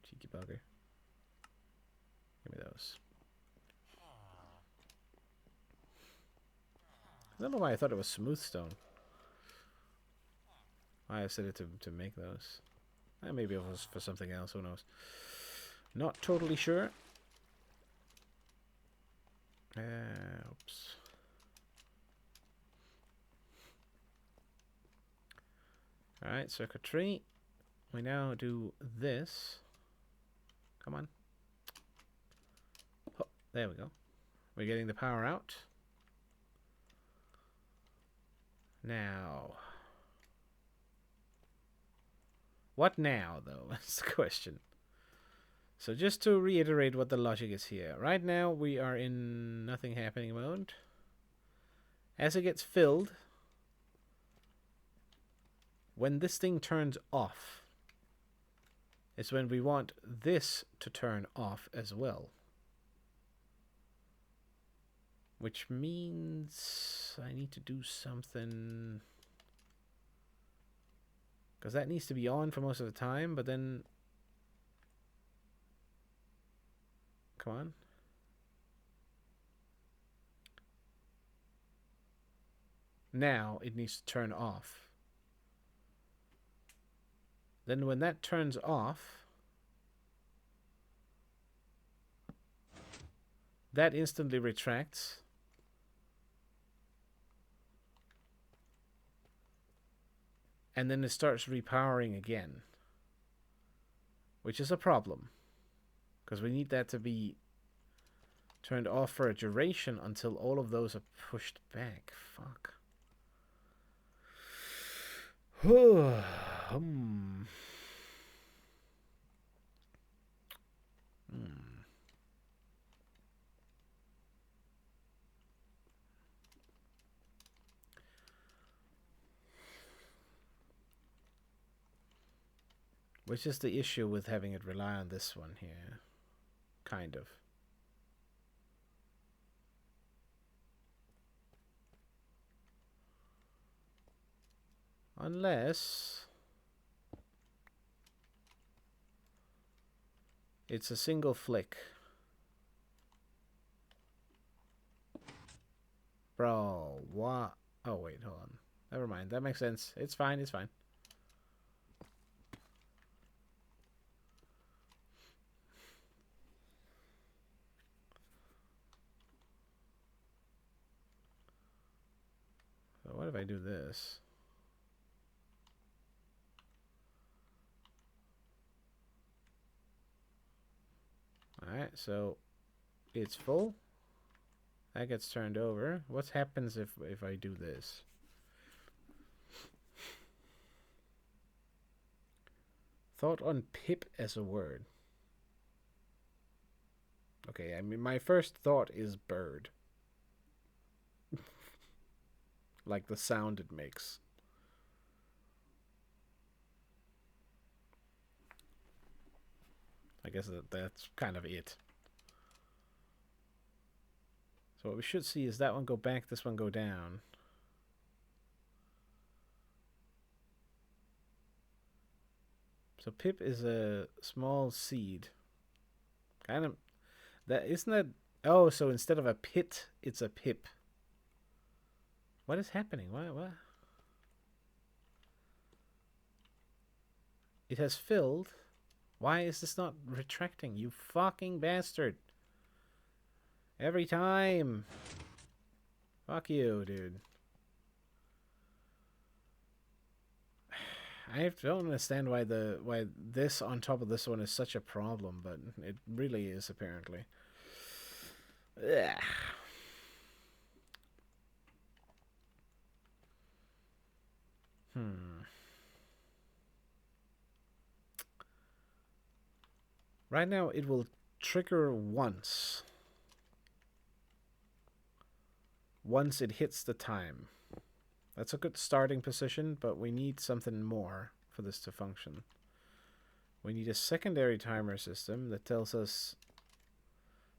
Cheeky bugger. Give me those. I don't know why I thought it was smooth stone. I set it to make those. Maybe it was for something else, who knows. Not totally sure. Oops. Alright, circuitry. We now do this. Come on. Oh, there we go. We're getting the power out. Now. What now, though? That's the question. So just to reiterate what the logic is here. Right now we are in nothing happening mode. As it gets filled, when this thing turns off, is when we want this to turn off as well. Which means I need to do something, because that needs to be on for most of the time, but then come on. Now it needs to turn off. Then when that turns off, that instantly retracts. And then it starts repowering again. Which is a problem, because we need that to be turned off for a duration until all of those are pushed back. Fuck. Which is the issue with having it rely on this one here. Kind of. Unless it's a single flick. Bro, what? Oh, wait, hold on. Never mind. That makes sense. It's fine, it's fine. So what if I do this? Alright, so it's full. That gets turned over. What happens if I do this? Thought on pip as a word. Okay, I mean, my first thought is bird. Like the sound it makes. I guess that's kind of it. So what we should see is that one go back, this one go down. So pip is a small seed. Kind of, that isn't that. Oh, so instead of a pit, it's a pip. What is happening? What? It has filled. Why is this not retracting? You fucking bastard. Every time. Fuck you, dude. I don't understand why this on top of this one is such a problem, but it really is apparently. Ugh. Right now it will trigger once it hits the time. That's a good starting position, but we need something more for this to function. We need a secondary timer system that tells us,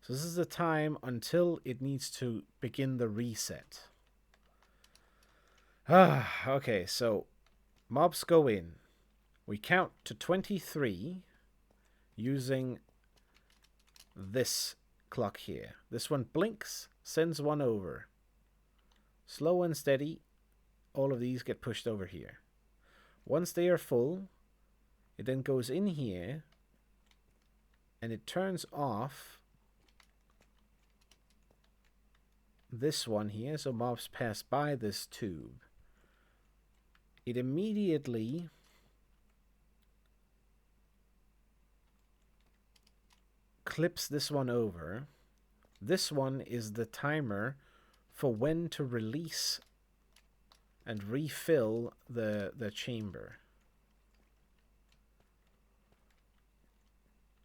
so this is the time until it needs to begin the reset. Okay, so mobs go in. We count to 23 using this clock here. This one blinks, sends one over. Slow and steady, all of these get pushed over here. Once they are full, it then goes in here and it turns off this one here, so mobs pass by this tube. It immediately clips this one over. This one is the timer for when to release and refill the chamber,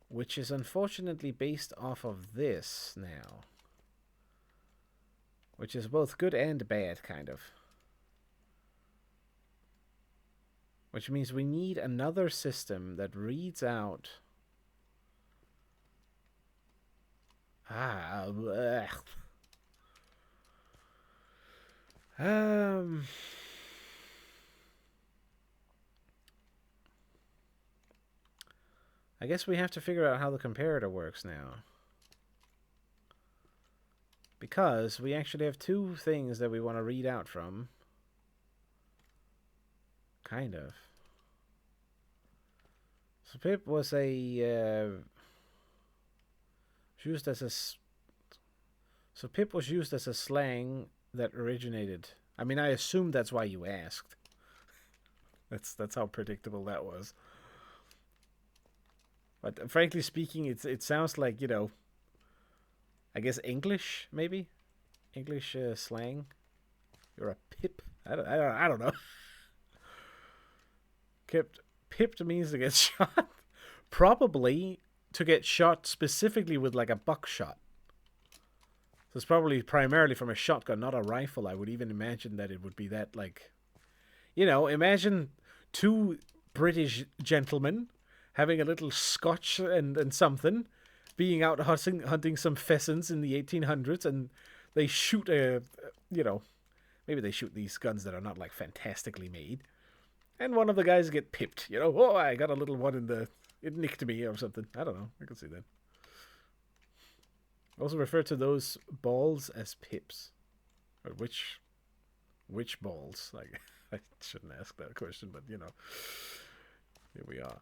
which is unfortunately based off of this now, which is both good and bad, kind of. Which means we need another system that reads out... I guess we have to figure out how the comparator works now. Because we actually have two things that we want to read out from. Kind of. So Pip was used as a... So Pip was used as a slang that originated... I mean, I assume that's why you asked. That's how predictable that was. But frankly speaking, it sounds like, you know, I guess English, maybe? English slang? You're a pip? I don't know. Pipped means to get shot. Probably to get shot specifically with like a buckshot. So it's probably primarily from a shotgun, not a rifle. I would even imagine that it would be that, like... You know, imagine two British gentlemen having a little scotch and something, being out hunting some pheasants in the 1800s, and they shoot a... You know, maybe they shoot these guns that are not, like, fantastically made. And one of the guys get pipped, you know. Oh, I got a little one in the... It nicked me or something. I don't know. I can see that. Also refer to those balls as pips. Or which balls? Like, I shouldn't ask that question, but you know. Here we are.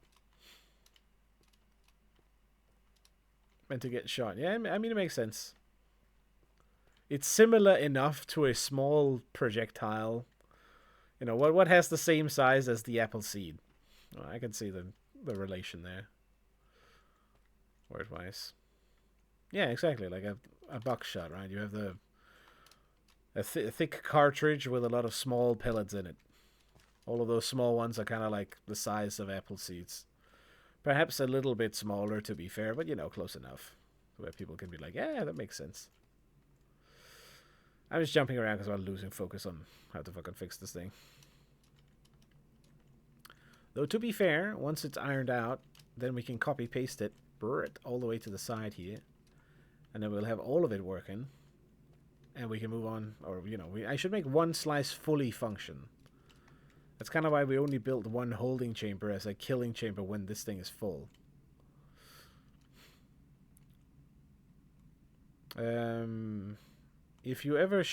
Meant to get shot. Yeah, I mean, it makes sense. It's similar enough to a small projectile. You know, what has the same size as the apple seed? Well, I can see the relation there. Word-wise. Yeah, exactly. Like a buckshot, right? You have a thick cartridge with a lot of small pellets in it. All of those small ones are kind of like the size of apple seeds. Perhaps a little bit smaller, to be fair, but, you know, close enough. Where people can be like, yeah, that makes sense. I'm just jumping around because I'm losing focus on how to fucking fix this thing. Though, to be fair, once it's ironed out, then we can copy-paste it, burr it all the way to the side here. And then we'll have all of it working. And we can move on. Or, you know, I should make one slice fully function. That's kind of why we only built one holding chamber as a killing chamber when this thing is full. If you ever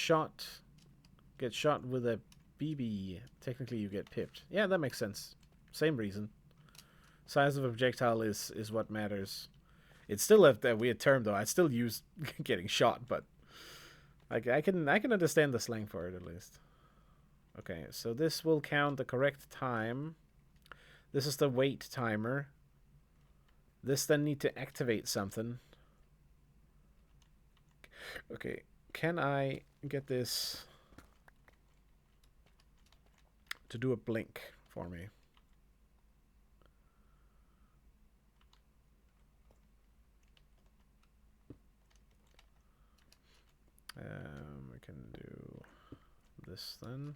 get shot with a BB, technically you get pipped. Yeah, that makes sense. Same reason. Size of a projectile is what matters. It's still a weird term, though. I still use getting shot, but I can understand the slang for it, at least. Okay, so this will count the correct time. This is the wait timer. This then need to activate something. Okay, can I get this to do a blink for me? We can do this then.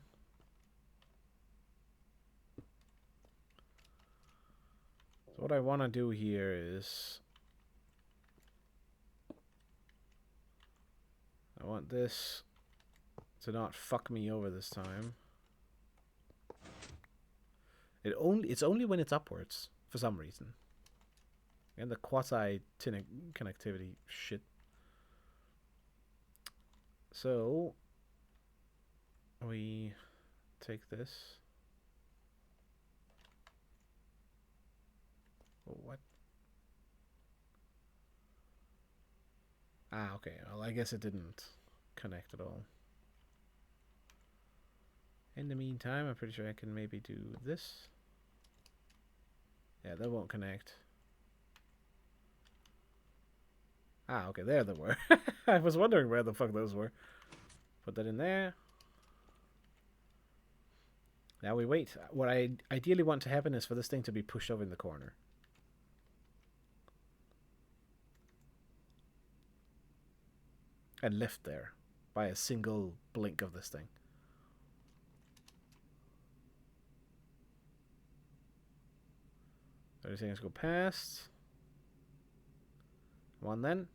So what I want to do here is I want this to not fuck me over this time. It's only when it's upwards for some reason. And the quasi connectivity shit. So we take this. Oh, what? Ah, okay. Well, I guess it didn't connect at all. In the meantime, I'm pretty sure I can maybe do this. Yeah, that won't connect. Ah, okay, there they were. I was wondering where the fuck those were. Put that in there. Now we wait. What I ideally want to happen is for this thing to be pushed over in the corner. And left there by a single blink of this thing. Everything has to go past. One then.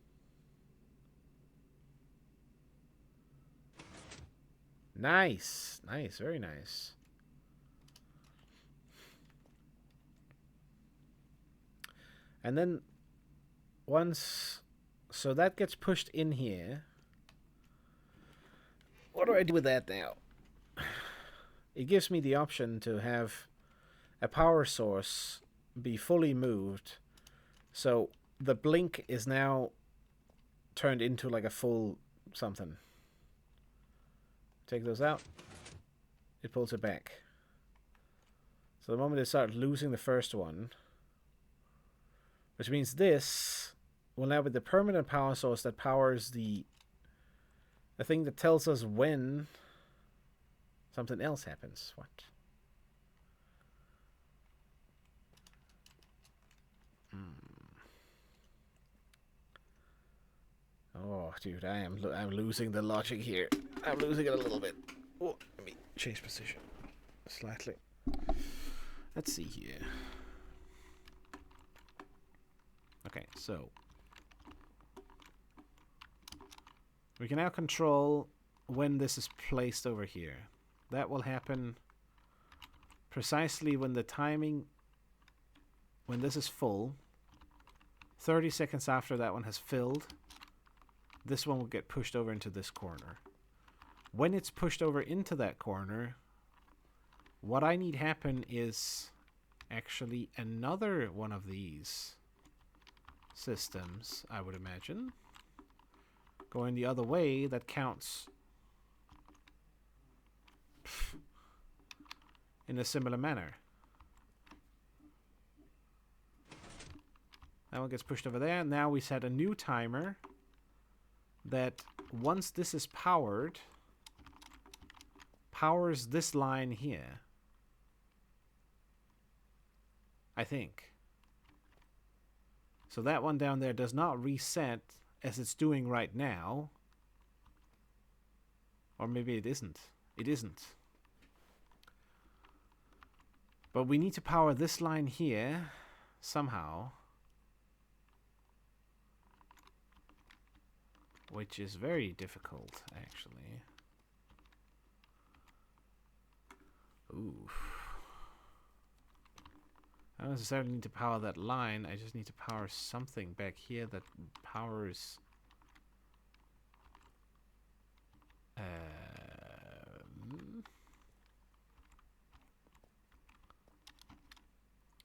Nice. Nice. Very nice. And then once... So that gets pushed in here. What do I do with that now? It gives me the option to have a power source be fully moved. So the blink is now turned into like a full something. Take those out. It pulls it back. So the moment they start losing the first one, which means this will now be the permanent power source that powers the thing that tells us when something else happens. What? Oh, dude, I'm losing the logic here. I'm losing it a little bit. Oh, let me change position slightly. Let's see here. Okay, so we can now control when this is placed over here. That will happen precisely when the timing, when this is full. 30 seconds after that one has filled, this one will get pushed over into this corner. When it's pushed over into that corner, what I need happen is actually another one of these systems, I would imagine, going the other way that counts in a similar manner. That one gets pushed over there. Now we set a new timer that once this is powered, powers this line here. I think. So that one down there does not reset as it's doing right now. Or maybe it isn't. It isn't. But we need to power this line here somehow. Which is very difficult, actually. Ooh. I don't necessarily need to power that line. I just need to power something back here that powers...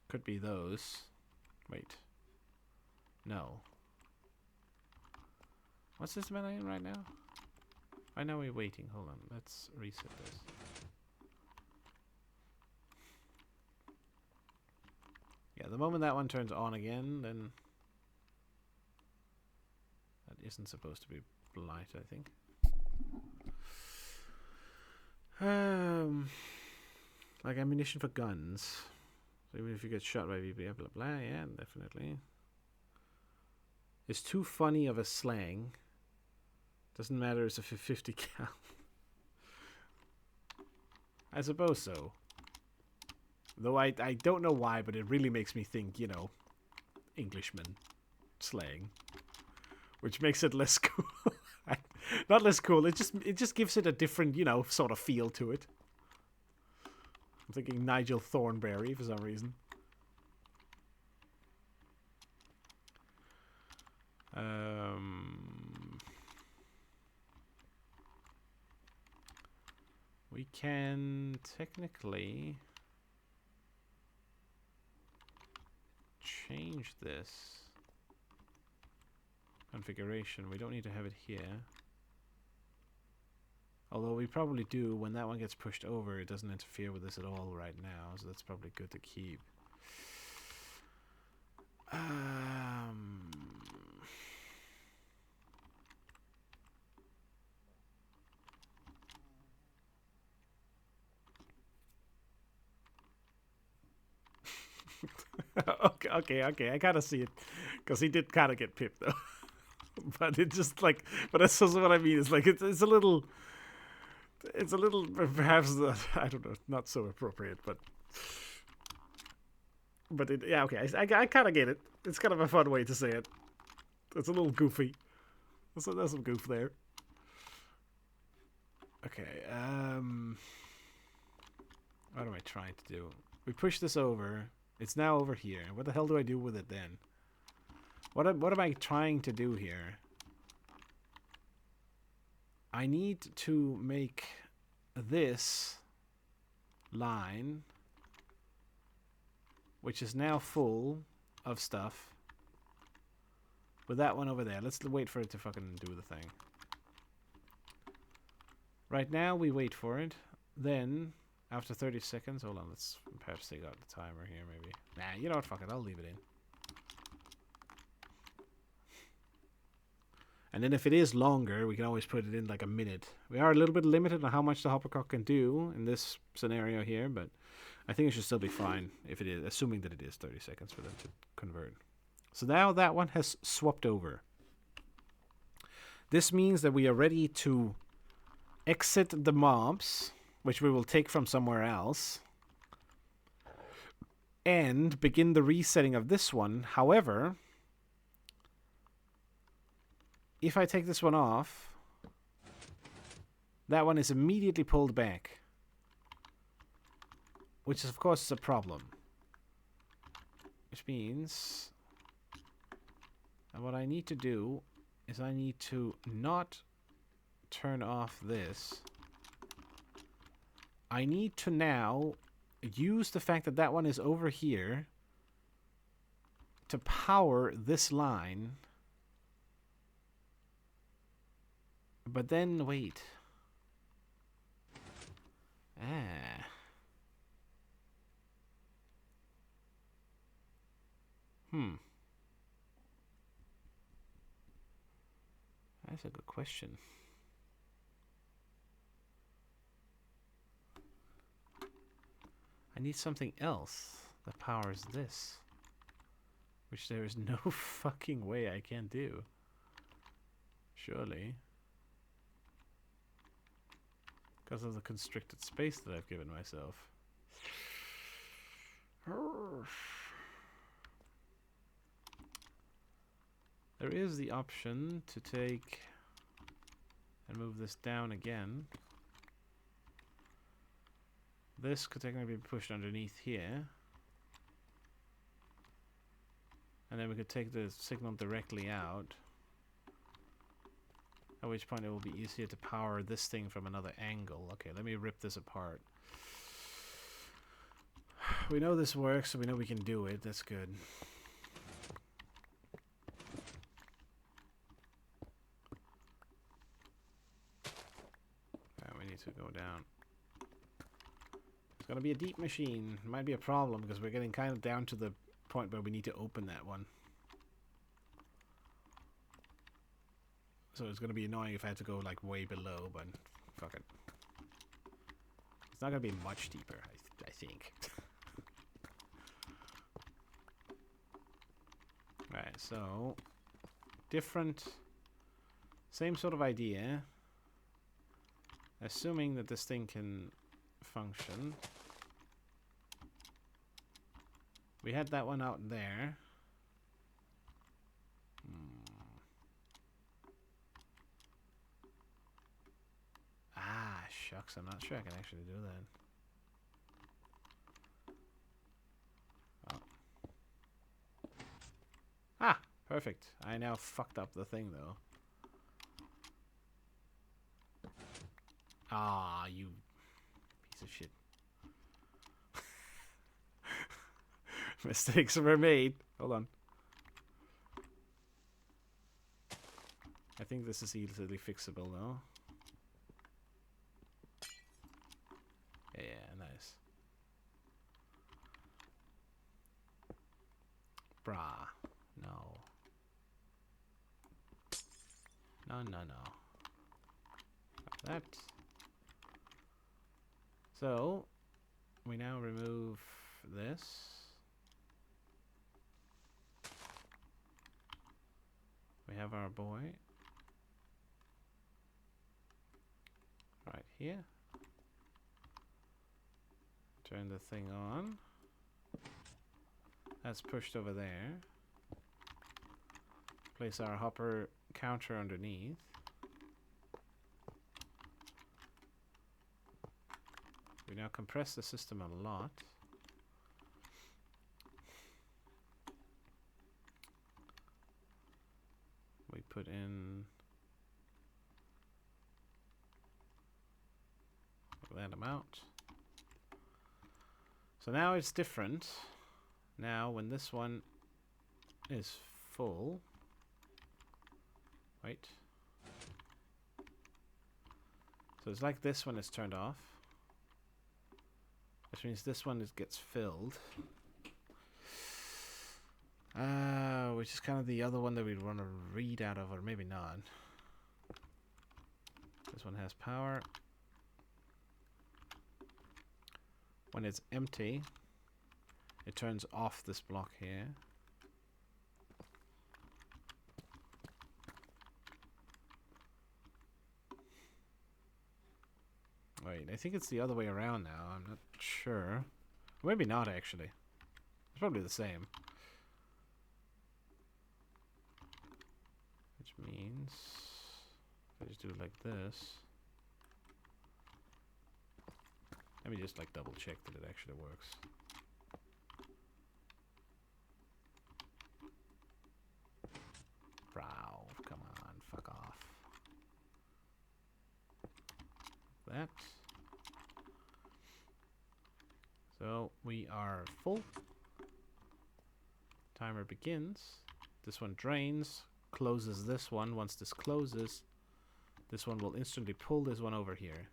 could be those. Wait. No. What's this menu in right now? I know we're waiting. Hold on. Let's reset this. Yeah, the moment that one turns on again, then... That isn't supposed to be light, I think. Like ammunition for guns. So even if you get shot by BB, blah blah, yeah, definitely. It's too funny of a slang. Doesn't matter, it's a 50 cal. I suppose so. Though I don't know why, but it really makes me think, you know, Englishman slang. Which makes it less cool. Not less cool, it just gives it a different, you know, sort of feel to it. I'm thinking Nigel Thornberry for some reason. We can technically change this configuration. We don't need to have it here. Although we probably do, when that one gets pushed over, it doesn't interfere with this at all right now, so that's probably good to keep. Okay. I kind of see it, because he did kind of get pipped though. But it just like, but that's also what I mean. It's like it's a little, perhaps I don't know, not so appropriate, but it, yeah, okay. I kind of get it. It's kind of a fun way to say it. It's a little goofy. There's some goof there. Okay. What am I trying to do? We push this over. It's now over here. What the hell do I do with it then? What am I trying to do here? I need to make this line, which is now full of stuff, with that one over there. Let's wait for it to fucking do the thing. Right now, we wait for it. Then, after 30 seconds... Hold on, let's perhaps take out the timer here, maybe. Nah, you know what? Fuck it. I'll leave it in. And then if it is longer, we can always put it in like a minute. We are a little bit limited on how much the hoppercock can do in this scenario here, but I think it should still be fine if it is, assuming that it is 30 seconds for them to convert. So now that one has swapped over. This means that we are ready to exit the mobs, which we will take from somewhere else, and begin the resetting of this one. However, if I take this one off, that one is immediately pulled back, which is, of course, a problem. Which means what I need to do is I need to not turn off this. I need to now use the fact that that one is over here to power this line. But then, wait. That's a good question. I need something else that powers this, which there is no fucking way I can do. Surely. Because of the constricted space that I've given myself. There is the option to take and move this down again. This could technically be pushed underneath here. And then we could take the signal directly out. At which point it will be easier to power this thing from another angle. Okay, let me rip this apart. We know this works, so we know we can do it. That's good. We need to go down. It's gonna be a deep machine. It might be a problem because we're getting kind of down to the point where we need to open that one. So it's gonna be annoying if I had to go like way below, but fuck it. It's not gonna be much deeper, I think. Right, so different, same sort of idea. Assuming that this thing can function. We had that one out there. Ah, shucks, I'm not sure I can actually do that. Oh. Ah, perfect. I now fucked up the thing, though. Ah, you piece of shit. Mistakes were made. Hold on. I think this is easily fixable though. Yeah, nice. Brah. No. No, no, no. That. So, we now remove this. We have our boy. Right here. Turn the thing on. That's pushed over there. Place our hopper counter underneath. We now compress the system a lot. We put in that amount. So now it's different. Now when this one is full, wait. So it's like this one is turned off. Which means this one gets filled. Which is kind of the other one that we'd want to read out of, or maybe not. This one has power. When it's empty, it turns off this block here. Wait, I think it's the other way around now. I'm not sure. Maybe not, actually. It's probably the same. Which means if I just do it like this. Let me just like double check that it actually works. Brow, come on, fuck off. That. So we are full. Timer begins. This one drains, closes this one. Once this closes, this one will instantly pull this one over here.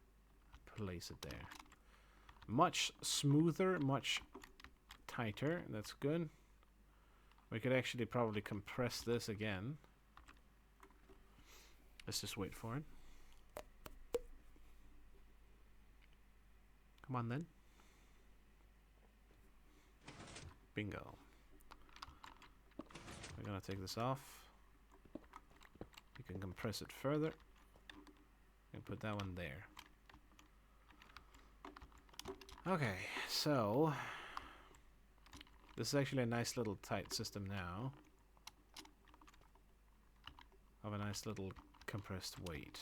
Place it there. Much smoother, much tighter. That's good. We could actually probably compress this again. Let's just wait for it. Come on then. Bingo. We're gonna take this off. We can compress it further and put that one there. Okay, so this is actually a nice little tight system now of a nice little compressed weight.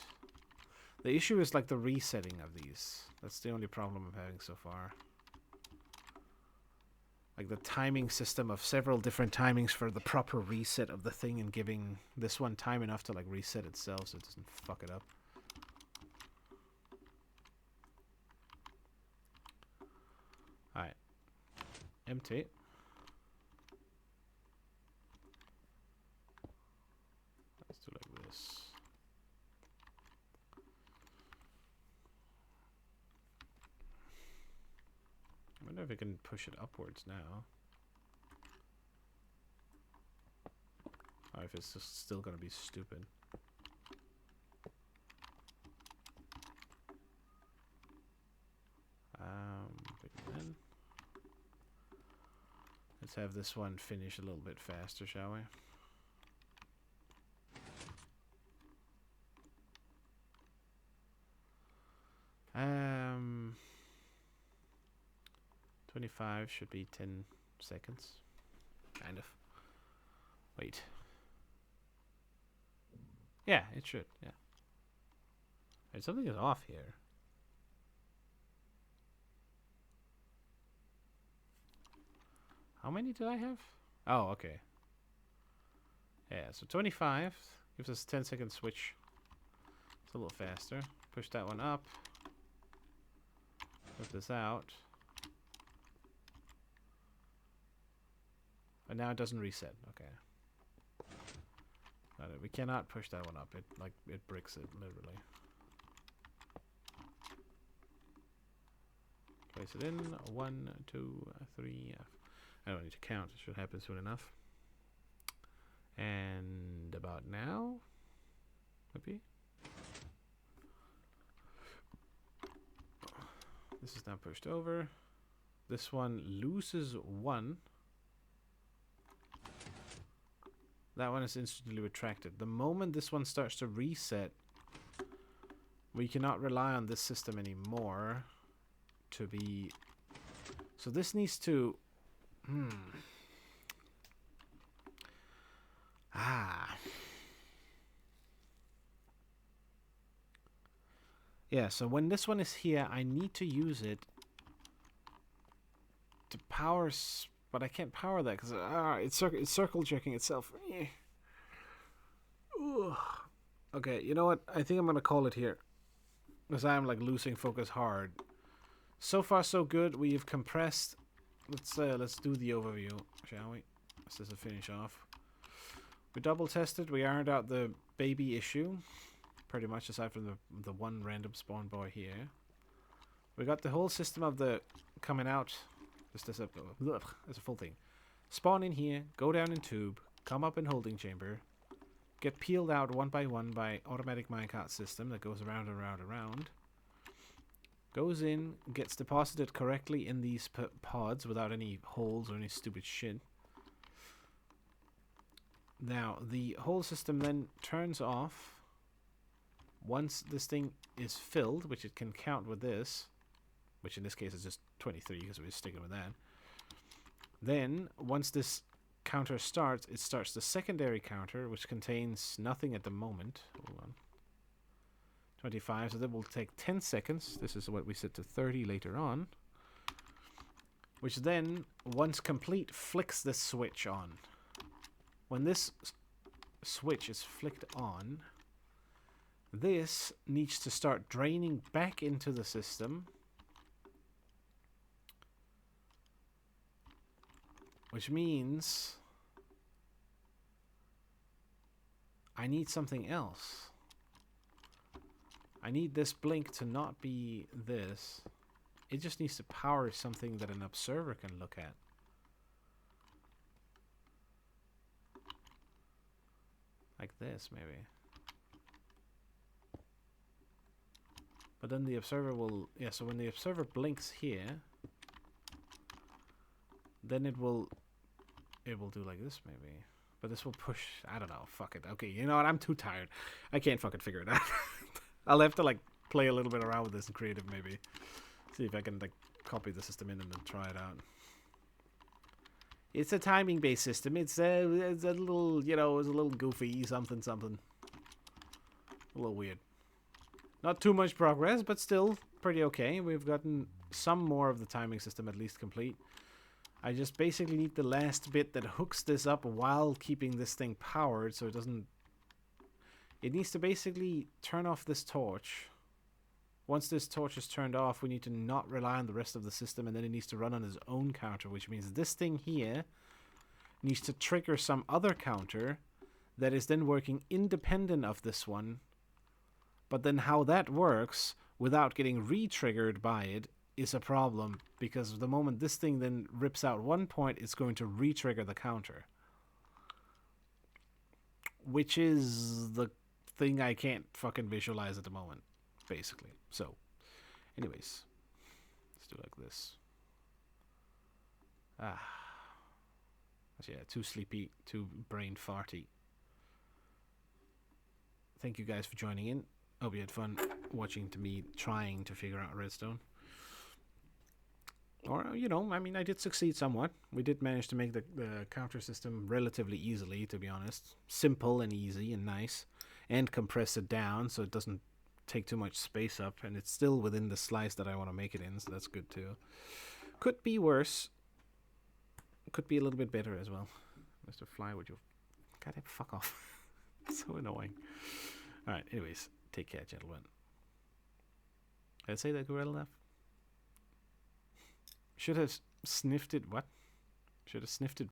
The issue is like the resetting of these. That's the only problem I'm having so far. Like the timing system of several different timings for the proper reset of the thing and giving this one time enough to like reset itself so it doesn't fuck it up. Alright. Empty. Let's do like this. I wonder if we can push it upwards now. Or if it's just still gonna be stupid. Then let's have this one finish a little bit faster, shall we? 25 should be 10 seconds. Kind of. Wait. Yeah, it should, yeah. Wait, something is off here. How many did I have? Oh, okay. Yeah, so 25 gives us a 10-second switch. It's a little faster. Push that one up. Put this out. And now it doesn't reset. Okay. Gotta We cannot push that one up. It bricks it literally. Place it in. 1, 2, 3. I don't need to count. It should happen soon enough. And about now, maybe. This is now pushed over. This one loses 1. That one is instantly retracted. The moment this one starts to reset, we cannot rely on this system anymore to be... So this needs to... Yeah, so when this one is here, I need to use it to power... But I can't power that because it's circle jerking itself. Okay, you know what? I think I'm going to call it here. Because I'm like losing focus hard. So far so good. We've compressed. Let's do the overview, shall we? This is a finish off. We double tested. We ironed out the baby issue. Pretty much aside from the one random spawn boy here. We got the whole system of the coming out. Just as a full thing. Spawn in here, go down in tube, come up in holding chamber, get peeled out one by automatic minecart system that goes around and around and around. Goes in, gets deposited correctly in these pods without any holes or any stupid shit. Now, the whole system then turns off once this thing is filled, which it can count with this. Which in this case is just 23 because we're sticking with that. Then, once this counter starts, it starts the secondary counter, which contains nothing at the moment. Hold on. 25, so that will take 10 seconds. This is what we set to 30 later on. Which then, once complete, flicks this switch on. When this switch is flicked on, this needs to start draining back into the system. Which means I need something else. I need this blink to not be this. It just needs to power something that an observer can look at. Like this, maybe. But then the observer will... Yeah, so when the observer blinks here... Then it will do like this, maybe. But this will push... I don't know. Fuck it. Okay, you know what? I'm too tired. I can't fucking figure it out. I'll have to, like, play a little bit around with this in creative, maybe. See if I can, like, copy the system in and then try it out. It's a timing-based system. It's a little, you know, it's a little goofy, something. A little weird. Not too much progress, but still pretty okay. We've gotten some more of the timing system at least complete. I just basically need the last bit that hooks this up while keeping this thing powered so it doesn't... It needs to basically turn off this torch. Once this torch is turned off, we need to not rely on the rest of the system, and then it needs to run on its own counter, which means this thing here needs to trigger some other counter that is then working independent of this one. But then how that works without getting re-triggered by it is a problem, because the moment this thing then rips out one point, it's going to re-trigger the counter. Which is the thing I can't fucking visualize at the moment, basically. So, anyways, let's do like this. Yeah, too sleepy, too brain farty. Thank you guys for joining in. Hope you had fun watching to me trying to figure out redstone. Or, you know, I mean, I did succeed somewhat. We did manage to make the counter system relatively easily, to be honest. Simple and easy and nice. And compress it down so it doesn't take too much space up. And it's still within the slice that I want to make it in, so that's good too. Could be worse. Could be a little bit better as well. Mr. Fly, would you... Goddamn, fuck off. So annoying. Alright, anyways. Take care, gentlemen. Did I say that well enough? Should have sniffed it. What? Should have sniffed it